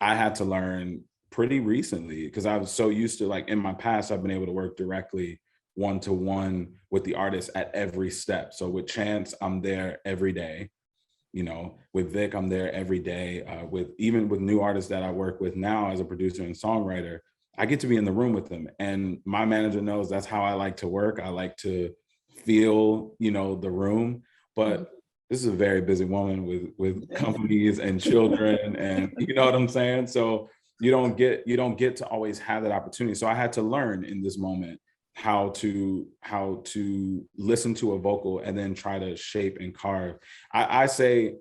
I had to learn pretty recently, because I was so used to, like, in my past, I've been able to work directly one-to-one with the artist at every step. So with Chance, I'm there every day. With Vic, I'm there every day. Even with new artists that I work with now as a producer and songwriter, I get to be in the room with them. And my manager knows that's how I like to work. I like to feel, the room. But this is a very busy woman with companies and children, and you know what I'm saying? So you don't get to always have that opportunity. So I had to learn in this moment how to listen to a vocal and then try to shape and carve. I say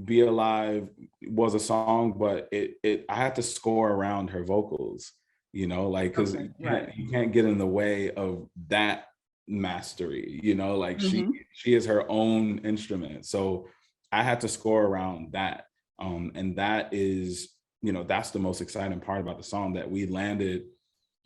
Be Alive was a song, but I had to score around her vocals, because you can't get in the way of that mastery, like she is her own instrument. So I had to score around that. And that is, that's the most exciting part about the song, that we landed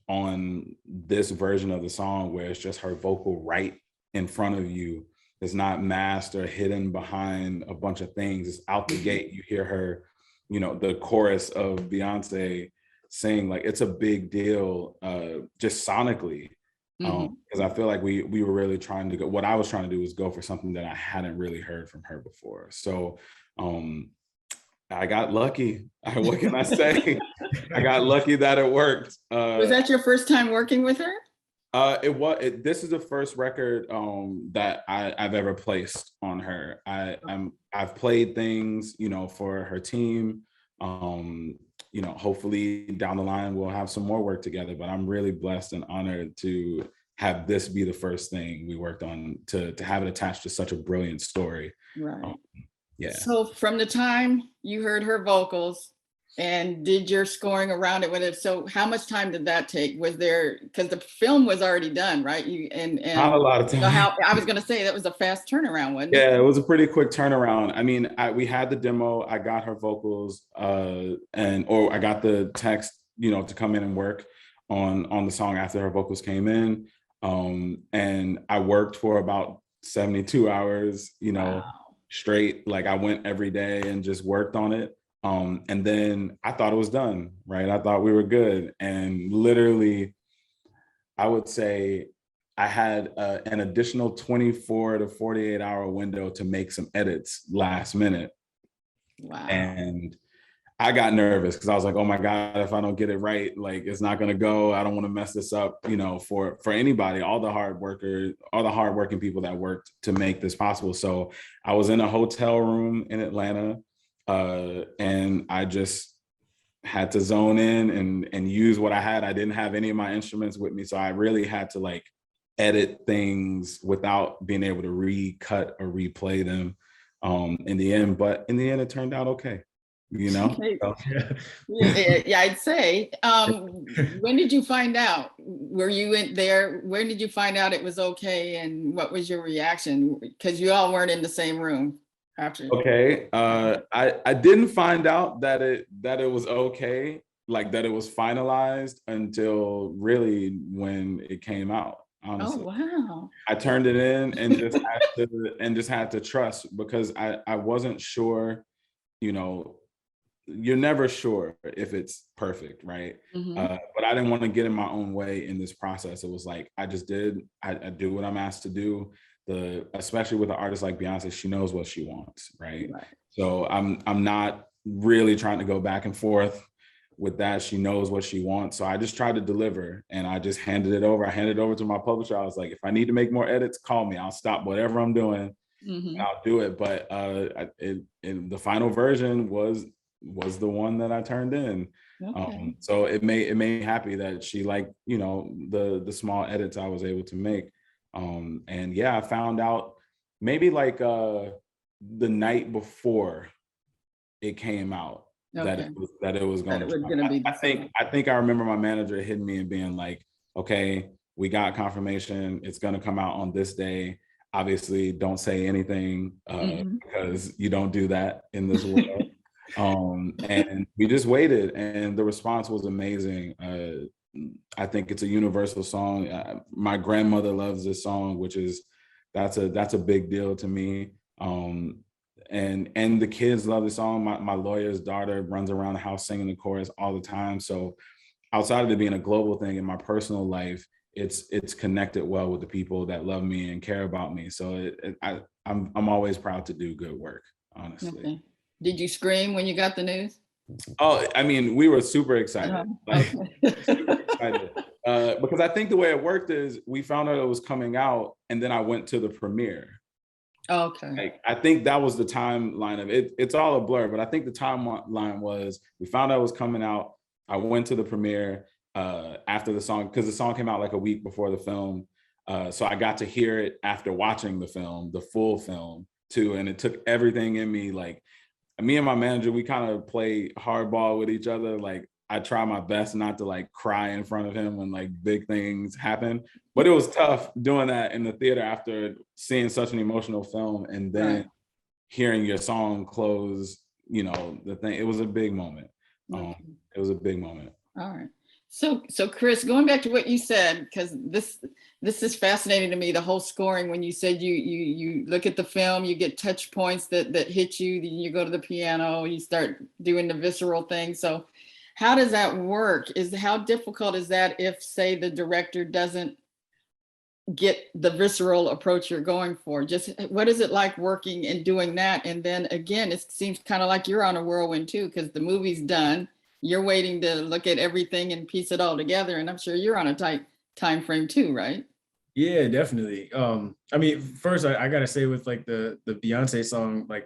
on this version of the song where it's just her vocal right in front of you. It's not masked or hidden behind a bunch of things. It's out the gate. You hear her, the chorus of Beyonce sing, like, it's a big deal, just sonically. Because I feel like we were really trying to go, what I was trying to do was go for something that I hadn't really heard from her before. So I got lucky. What can I say? I got lucky that it worked. Was that your first time working with her? This is the first record that I've ever placed on her. I've played things, for her team. Hopefully down the line we'll have some more work together, but I'm really blessed and honored to have this be the first thing we worked on, to have it attached to such a brilliant story. Right. Yeah. So from the time you heard her vocals and did your scoring around it with it, so how much time did that take? Was there, because the film was already done, right? Not a lot of time. I was going to say that was a fast turnaround, wasn't it? Yeah, it was a pretty quick turnaround. I mean, we had the demo, I got her vocals, or I got the text, to come in and work on the song after her vocals came in. And I worked for about 72 hours, wow, straight. Like, I went every day and just worked on it. And then I thought it was done, right? I thought we were good. And literally, I would say I had an additional 24 to 48 hour window to make some edits last minute. Wow. And I got nervous because I was like, oh my God, if I don't get it right, like, it's not going to go. I don't want to mess this up, for anybody, all the hardworking people that worked to make this possible. So I was in a hotel room in Atlanta, and I just had to zone in and use what I had. I didn't have any of my instruments with me. So I really had to, like, edit things without being able to recut or replay them in the end. But in the end, it turned out okay. So. Yeah, I'd say. When did you find out? Were you in there? When did you find out it was okay? And what was your reaction? Because you all weren't in the same room after. Okay. I didn't find out that it was okay like that it was finalized until really when it came out, honestly. Oh, wow. I turned it in and just had to trust, because I wasn't sure, you know, you're never sure if it's perfect, right? But I didn't want to get in my own way in this process. It was like, I do what I'm asked to do. Especially with an artist like Beyonce, she knows what she wants, right? So I'm not really trying to go back and forth with that. She knows what she wants. So I just tried to deliver, and I just handed it over. I handed it over to my publisher. I was like, if I need to make more edits, call me. I'll stop whatever I'm doing and I'll do it. But the final version was the one that I turned in. Okay. So it made me happy that she liked, you know, the small edits I was able to make. And yeah, I found out maybe like the night before it came out that it was going to be. I think I remember my manager hitting me and being like, okay, we got confirmation, it's going to come out on this day. Obviously don't say anything because you don't do that in this world. And we just waited, and the response was amazing. I think it's a universal song. My grandmother loves this song, that's a big deal to me. And the kids love the song. My lawyer's daughter runs around the house singing the chorus all the time. So outside of it being a global thing, in my personal life, it's connected well with the people that love me and care about me. So I'm always proud to do good work, honestly. Okay. Did you scream when you got the news? Oh, I mean, we were super excited. Super excited. Because I think the way it worked is we found out it was coming out, and then I went to the premiere. Okay. Like, I think that was the timeline of it. It's all a blur, but I think the timeline was we found out it was coming out. I went to the premiere after the song, because the song came out like a week before the film. So I got to hear it after watching the film, the full film too. And it took everything in me. Like, me and my manager, we kind of play hardball with each other. Like, I try my best not to like cry in front of him when like big things happen. But it was tough doing that in the theater after seeing such an emotional film, and then hearing your song close, you know, the thing. It was a big moment. It was a big moment. All right. So Chris, going back to what you said, because this is fascinating to me, the whole scoring, when you said you look at the film, you get touch points that hit you, then you go to the piano, you start doing the visceral thing. So how does that work? How difficult is that if, say, the director doesn't get the visceral approach you're going for? Just what is it like working and doing that? And then again, it seems kind of like you're on a whirlwind too, because the movie's done. You're waiting to look at everything and piece it all together. And I'm sure you're on a tight time frame too, right? Yeah, definitely. I mean, first I gotta say, with like the Beyonce song, like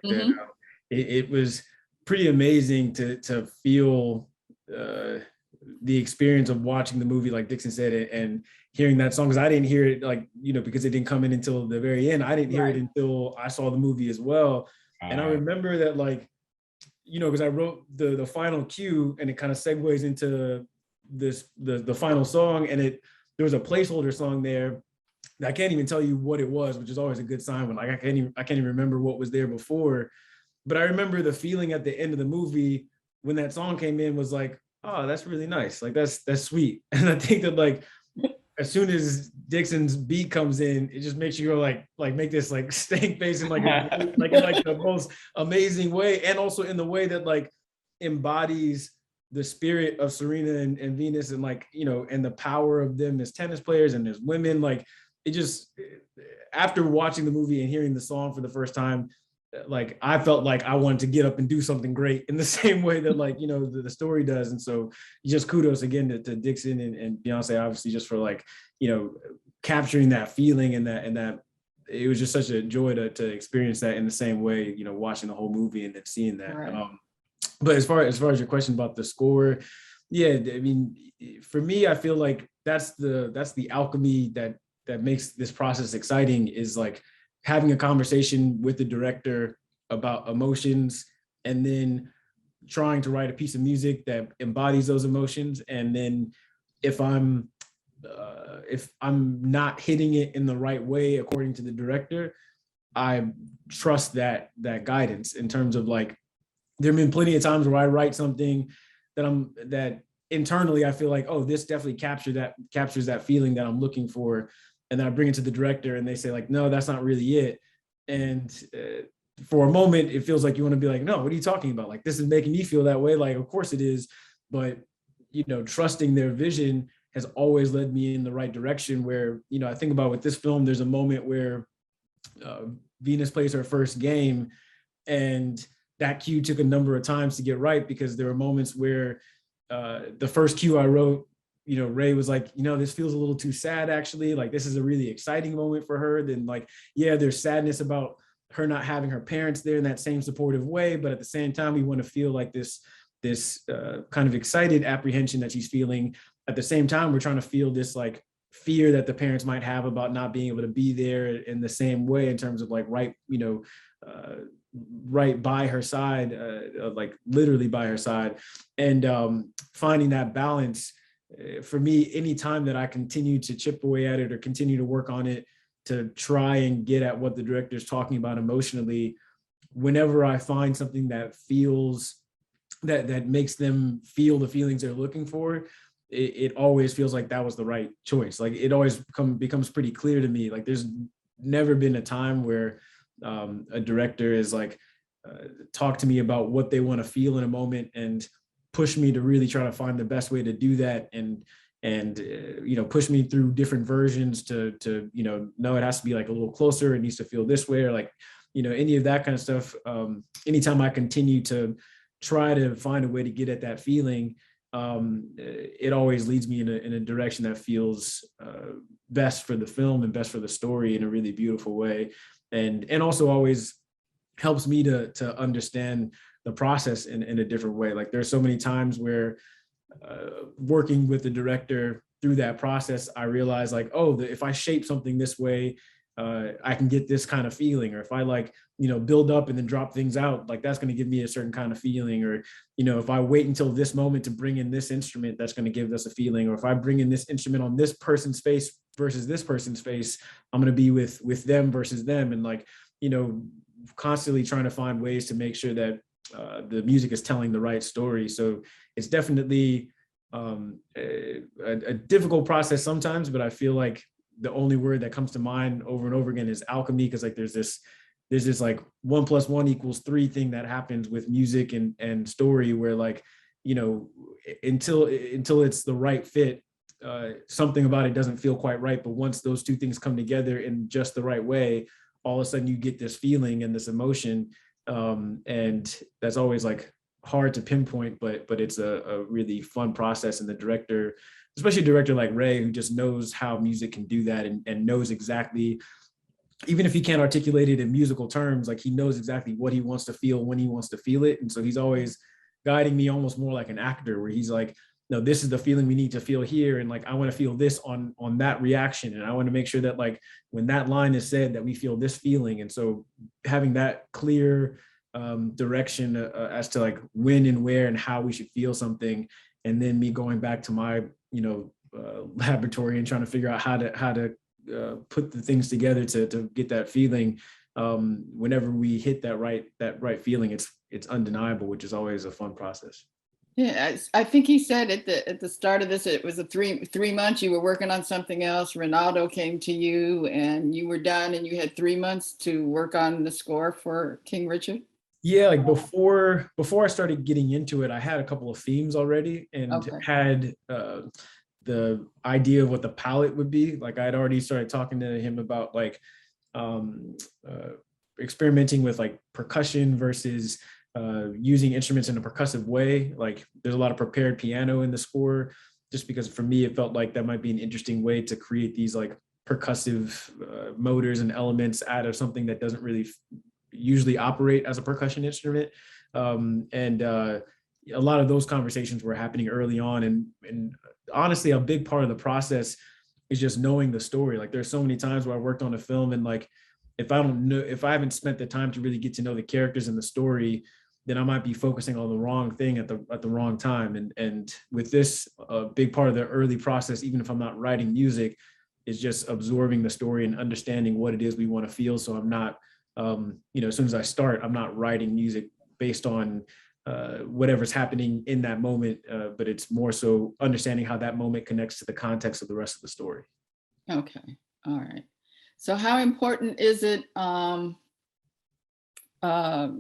it was pretty amazing to feel the experience of watching the movie, like Dixon said, and hearing that song, because I didn't hear it, like, you know, because it didn't come in until the very end. I didn't hear it until I saw the movie as well. And I remember that, like, you know, because I wrote the final cue, and it kind of segues into the final song, and there was a placeholder song there that I can't even tell you what it was, which is always a good sign when, like, I can't even remember what was there before. But I remember the feeling at the end of the movie when that song came in was like, oh, that's really nice. Like, that's sweet. And I think that, like, as soon as Dixon's beat comes in, it just makes you go like make this like stank face in like the most amazing way, and also in the way that like embodies the spirit of Serena and Venus, and like, you know, and the power of them as tennis players and as women. Like, it just, after watching the movie and hearing the song for the first time, like, I felt like I wanted to get up and do something great in the same way that, like, you know, the story does. And so just kudos again to Dixon and Beyonce, obviously, just for, like, you know, capturing that feeling, and that it was just such a joy to experience that in the same way, you know, watching the whole movie and then seeing that. Right. But as far as your question about the score, yeah, I mean, for me, I feel like that's the alchemy that makes this process exciting, is like having a conversation with the director about emotions, and then trying to write a piece of music that embodies those emotions. And then if I'm not hitting it in the right way according to the director, I trust that guidance, in terms of, like, there have been plenty of times where I write something that internally I feel like, oh, this definitely captures that feeling that I'm looking for. And then I bring it to the director and they say like, no, that's not really it. And for a moment, it feels like you want to be like, no, what are you talking about? Like, this is making me feel that way. Like, of course it is. But, you know, trusting their vision has always led me in the right direction where, you know, I think about with this film, there's a moment where Venus plays her first game, and that cue took a number of times to get right because there were moments where the first cue I wrote, you know, Ray was like, you know, this feels a little too sad, actually. Like, this is a really exciting moment for her. Then, like, yeah, there's sadness about her not having her parents there in that same supportive way. But at the same time, we want to feel like this kind of excited apprehension that she's feeling. At the same time, we're trying to feel this like fear that the parents might have about not being able to be there in the same way in terms of like right by her side, like literally by her side. And finding that balance for me, anytime that I continue to chip away at it or continue to work on it to try and get at what the director is talking about emotionally, whenever I find something that feels that makes them feel the feelings they're looking for, it always feels like that was the right choice. Like, it always becomes pretty clear to me. Like, there's never been a time where a director is like talk to me about what they want to feel in a moment and push me to really try to find the best way to do that, and you know, push me through different versions to you know, no, it has to be like a little closer, it needs to feel this way, or like, you know, any of that kind of stuff. Anytime I continue to try to find a way to get at that feeling, it always leads me in a direction that feels best for the film and best for the story in a really beautiful way, and also always helps me to understand the process in a different way. Like, there's so many times where working with the director through that process, I realize like, oh, if I shape something this way, I can get this kind of feeling. Or if I like, you know, build up and then drop things out, like that's going to give me a certain kind of feeling. Or, you know, if I wait until this moment to bring in this instrument, that's going to give us a feeling. Or if I bring in this instrument on this person's face versus this person's face, I'm going to be with them versus them. And like, you know, constantly trying to find ways to make sure that the music is telling the right story. So it's definitely a difficult process sometimes, but I feel like the only word that comes to mind over and over again is alchemy, because like there's this like 1 + 1 = 3 thing that happens with music and story, where like, you know, until it's the right fit, something about it doesn't feel quite right. But once those two things come together in just the right way, all of a sudden you get this feeling and this emotion. And that's always like hard to pinpoint, but it's a really fun process. And the director, especially a director like Ray, who just knows how music can do that and knows exactly, even if he can't articulate it in musical terms, like he knows exactly what he wants to feel when he wants to feel it. And so he's always guiding me almost more like an actor, where he's like, no, this is the feeling we need to feel here. And like, I want to feel this on that reaction. And I want to make sure that like, when that line is said, that we feel this feeling. And so having that clear direction as to like when and where and how we should feel something. And then me going back to my, you know, laboratory and trying to figure out how to put the things together to get that feeling. Whenever we hit that right feeling, it's undeniable, which is always a fun process. Yeah, I think he said at the start of this, it was a three months you were working on something else. Ronaldo came to you and you were done, and you had 3 months to work on the score for King Richard. Yeah, like before I started getting into it, I had a couple of themes already and had the idea of what the palette would be. Like, I'd already started talking to him about like experimenting with like percussion versus using instruments in a percussive way. Like, there's a lot of prepared piano in the score, just because for me, it felt like that might be an interesting way to create these like percussive motors and elements out of something that doesn't really usually operate as a percussion instrument. And a lot of those conversations were happening early on. And honestly, a big part of the process is just knowing the story. Like, there's so many times where I worked on a film and like, if I haven't spent the time to really get to know the characters and the story, then I might be focusing on the wrong thing at the wrong time. And with this, a big part of the early process, even if I'm not writing music, is just absorbing the story and understanding what it is we want to feel. So I'm not, you know, as soon as I start, I'm not writing music based on whatever's happening in that moment, but it's more so understanding how that moment connects to the context of the rest of the story. Okay, all right. So how important is it,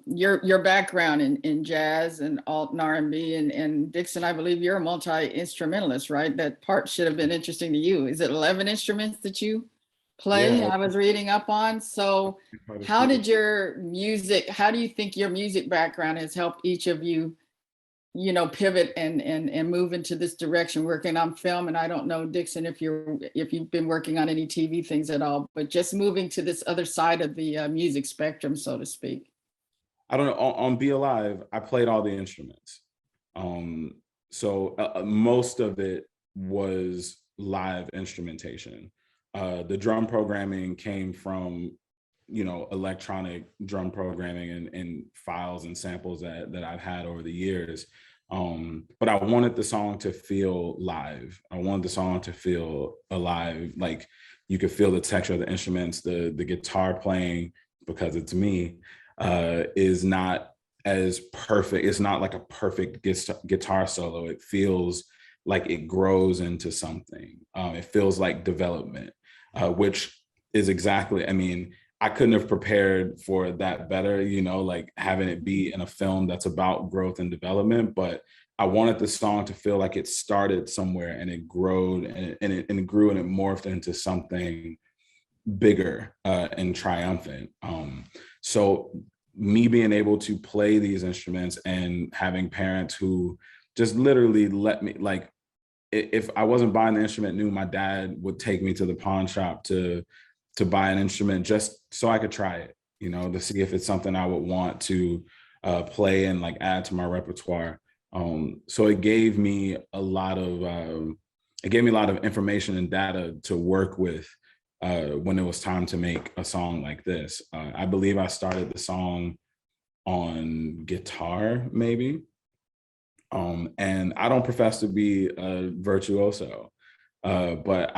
your background in jazz and alt and R&B, and Dixon, I believe you're a multi-instrumentalist, right? That part should have been interesting to you. Is it 11 instruments that you play? Yeah. I was reading up on. So how do you think your music background has helped each of you, pivot and move into this direction, working on film? And I don't know, Dixon, if you've been working on any TV things at all, but just moving to this other side of the music spectrum, so to speak. I don't know. On Be Alive, I played all the instruments. So most of it was live instrumentation. The drum programming came from, electronic drum programming and files and samples that I've had over the years. But I wanted the song to feel live. I wanted the song to feel alive. Like you could feel the texture of the instruments, the guitar playing, because it's me, is not as perfect. It's not like a perfect guitar solo. It feels like it grows into something. It feels like development, which is exactly, I couldn't have prepared for that better, like having it be in a film that's about growth and development. But I wanted the song to feel like it started somewhere and it grew and it grew and it morphed into something bigger and triumphant. So me being able to play these instruments and having parents who just literally let me, like, if I wasn't buying the instrument new, my dad would take me to the pawn shop to buy an instrument just so I could try it, to see if it's something I would want to play and like add to my repertoire. So it gave me a lot of information and data to work with when it was time to make a song like this. I believe I started the song on guitar, maybe. And I don't profess to be a virtuoso, but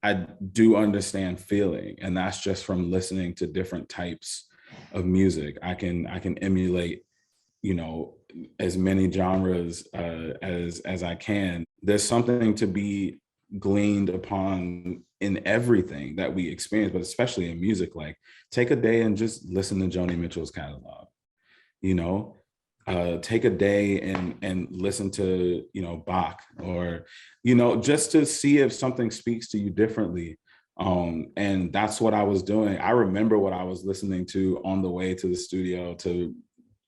I do understand feeling, and that's just from listening to different types of music. I can emulate, as many genres as I can. There's something to be gleaned upon in everything that we experience, but especially in music. Like, take a day and just listen to Joni Mitchell's catalog. Take a day and listen to, Bach, or, just to see if something speaks to you differently. And that's what I was doing. I remember what I was listening to on the way to the studio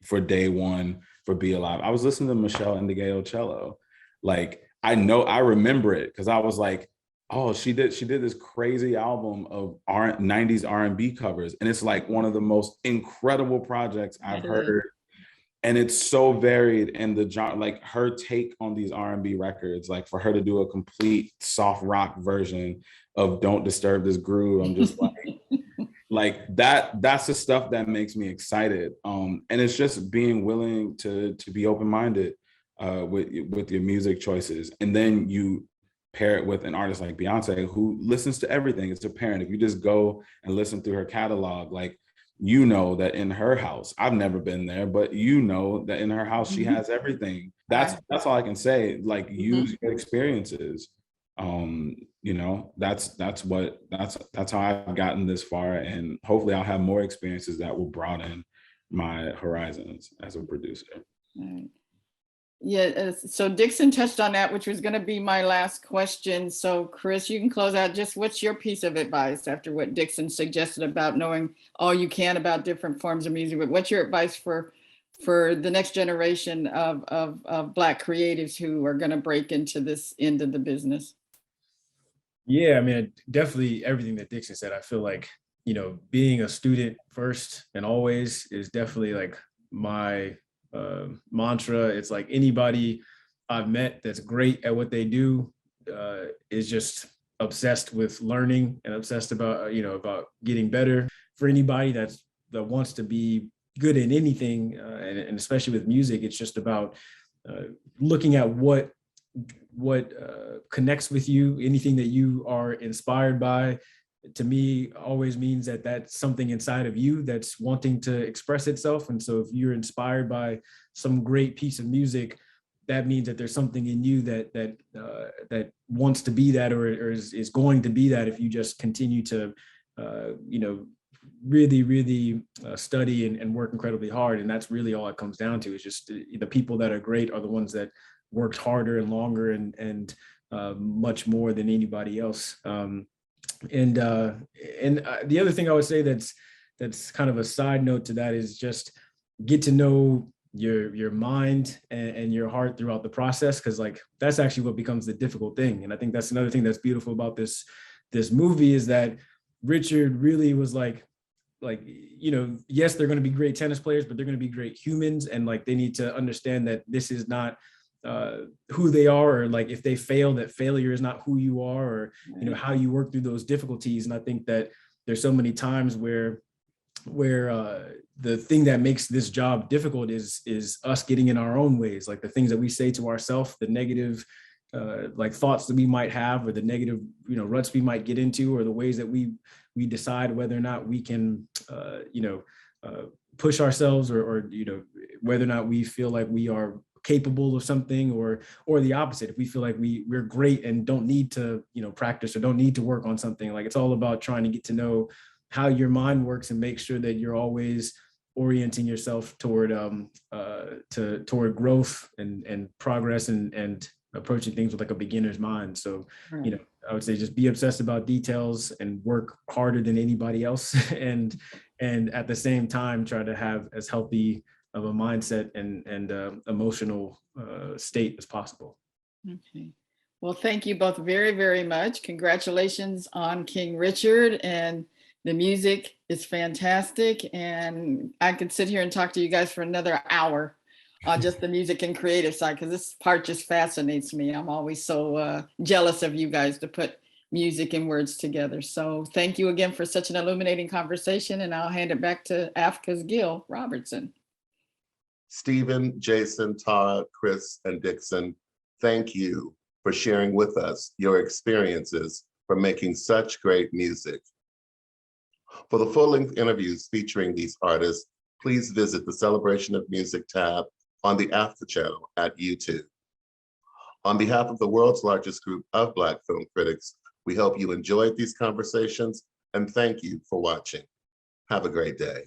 for day one for Be Alive. I was listening to Michelle and the Gail cello. Like, I remember it because I was like, oh, she did this crazy album of 90s R&B covers. And it's like one of the most incredible projects I've heard. And it's so varied, and the genre, like her take on these R&B records, like for her to do a complete soft rock version of Don't Disturb This Groove, I'm just like that's the stuff that makes me excited. And it's just being willing to be open-minded with your music choices. And then you pair it with an artist like Beyonce, who listens to everything. It's apparent. If you just go and listen through her catalog, like, that in her house, I've never been there, but that in her house, she has everything. That's all I can say. Like, use your experiences. That's how I've gotten this far, and hopefully I'll have more experiences that will broaden my horizons as a producer. Right. Yeah, so Dixon touched on that, which was going to be my last question. So Chris, you can close out. Just what's your piece of advice after what Dixon suggested about knowing all you can about different forms of music? But what's your advice for the next generation of Black creatives who are going to break into this end of the business? Yeah, definitely everything that Dixon said. I feel like, being a student first and always is definitely like my mantra. It's like anybody I've met that's great at what they do is just obsessed with learning and obsessed about getting better. For anybody that wants to be good in anything, and especially with music, it's just about looking at what connects with you, anything that you are inspired by, to me always means that that's something inside of you that's wanting to express itself. And so if you're inspired by some great piece of music, that means that there's something in you that wants to be that, or is going to be that, if you just continue to really study and work incredibly hard. And that's really all it comes down to, is just the people that are great are the ones that worked harder and longer and much more than anybody else. And the other thing I would say that's kind of a side note to that is just get to know your mind and your heart throughout the process, because like that's actually what becomes the difficult thing. And I think that's another thing that's beautiful about this movie, is that Richard really was like, yes, they're going to be great tennis players, but they're going to be great humans, and like they need to understand that this is not who they are, or like if they fail, that failure is not who you are, or how you work through those difficulties. And I think that there's so many times where the thing that makes this job difficult is us getting in our own ways, like the things that we say to ourselves, the negative like thoughts that we might have, or the negative ruts we might get into, or the ways that we decide whether or not we can push ourselves, or whether or not we feel like we are capable of something, or the opposite, if we feel like we're great and don't need to practice or don't need to work on something. Like it's all about trying to get to know how your mind works and make sure that you're always orienting yourself toward toward growth and progress and approaching things with like a beginner's mind. So I would say just be obsessed about details and work harder than anybody else, and at the same time try to have as healthy of a mindset and emotional state as possible. Okay. Well, thank you both very, very much. Congratulations on King Richard, and the music is fantastic. And I could sit here and talk to you guys for another hour on just the music and creative side, because this part just fascinates me. I'm always so jealous of you guys to put music and words together. So thank you again for such an illuminating conversation, and I'll hand it back to Aafca's Gail Robertson. Stephen, Jason, Tara, Chris, and Dixon, thank you for sharing with us your experiences for making such great music. For the full-length interviews featuring these artists, please visit the Celebration of Music tab on the Aafca channel at YouTube. On behalf of the world's largest group of Black film critics, we hope you enjoyed these conversations, and thank you for watching. Have a great day.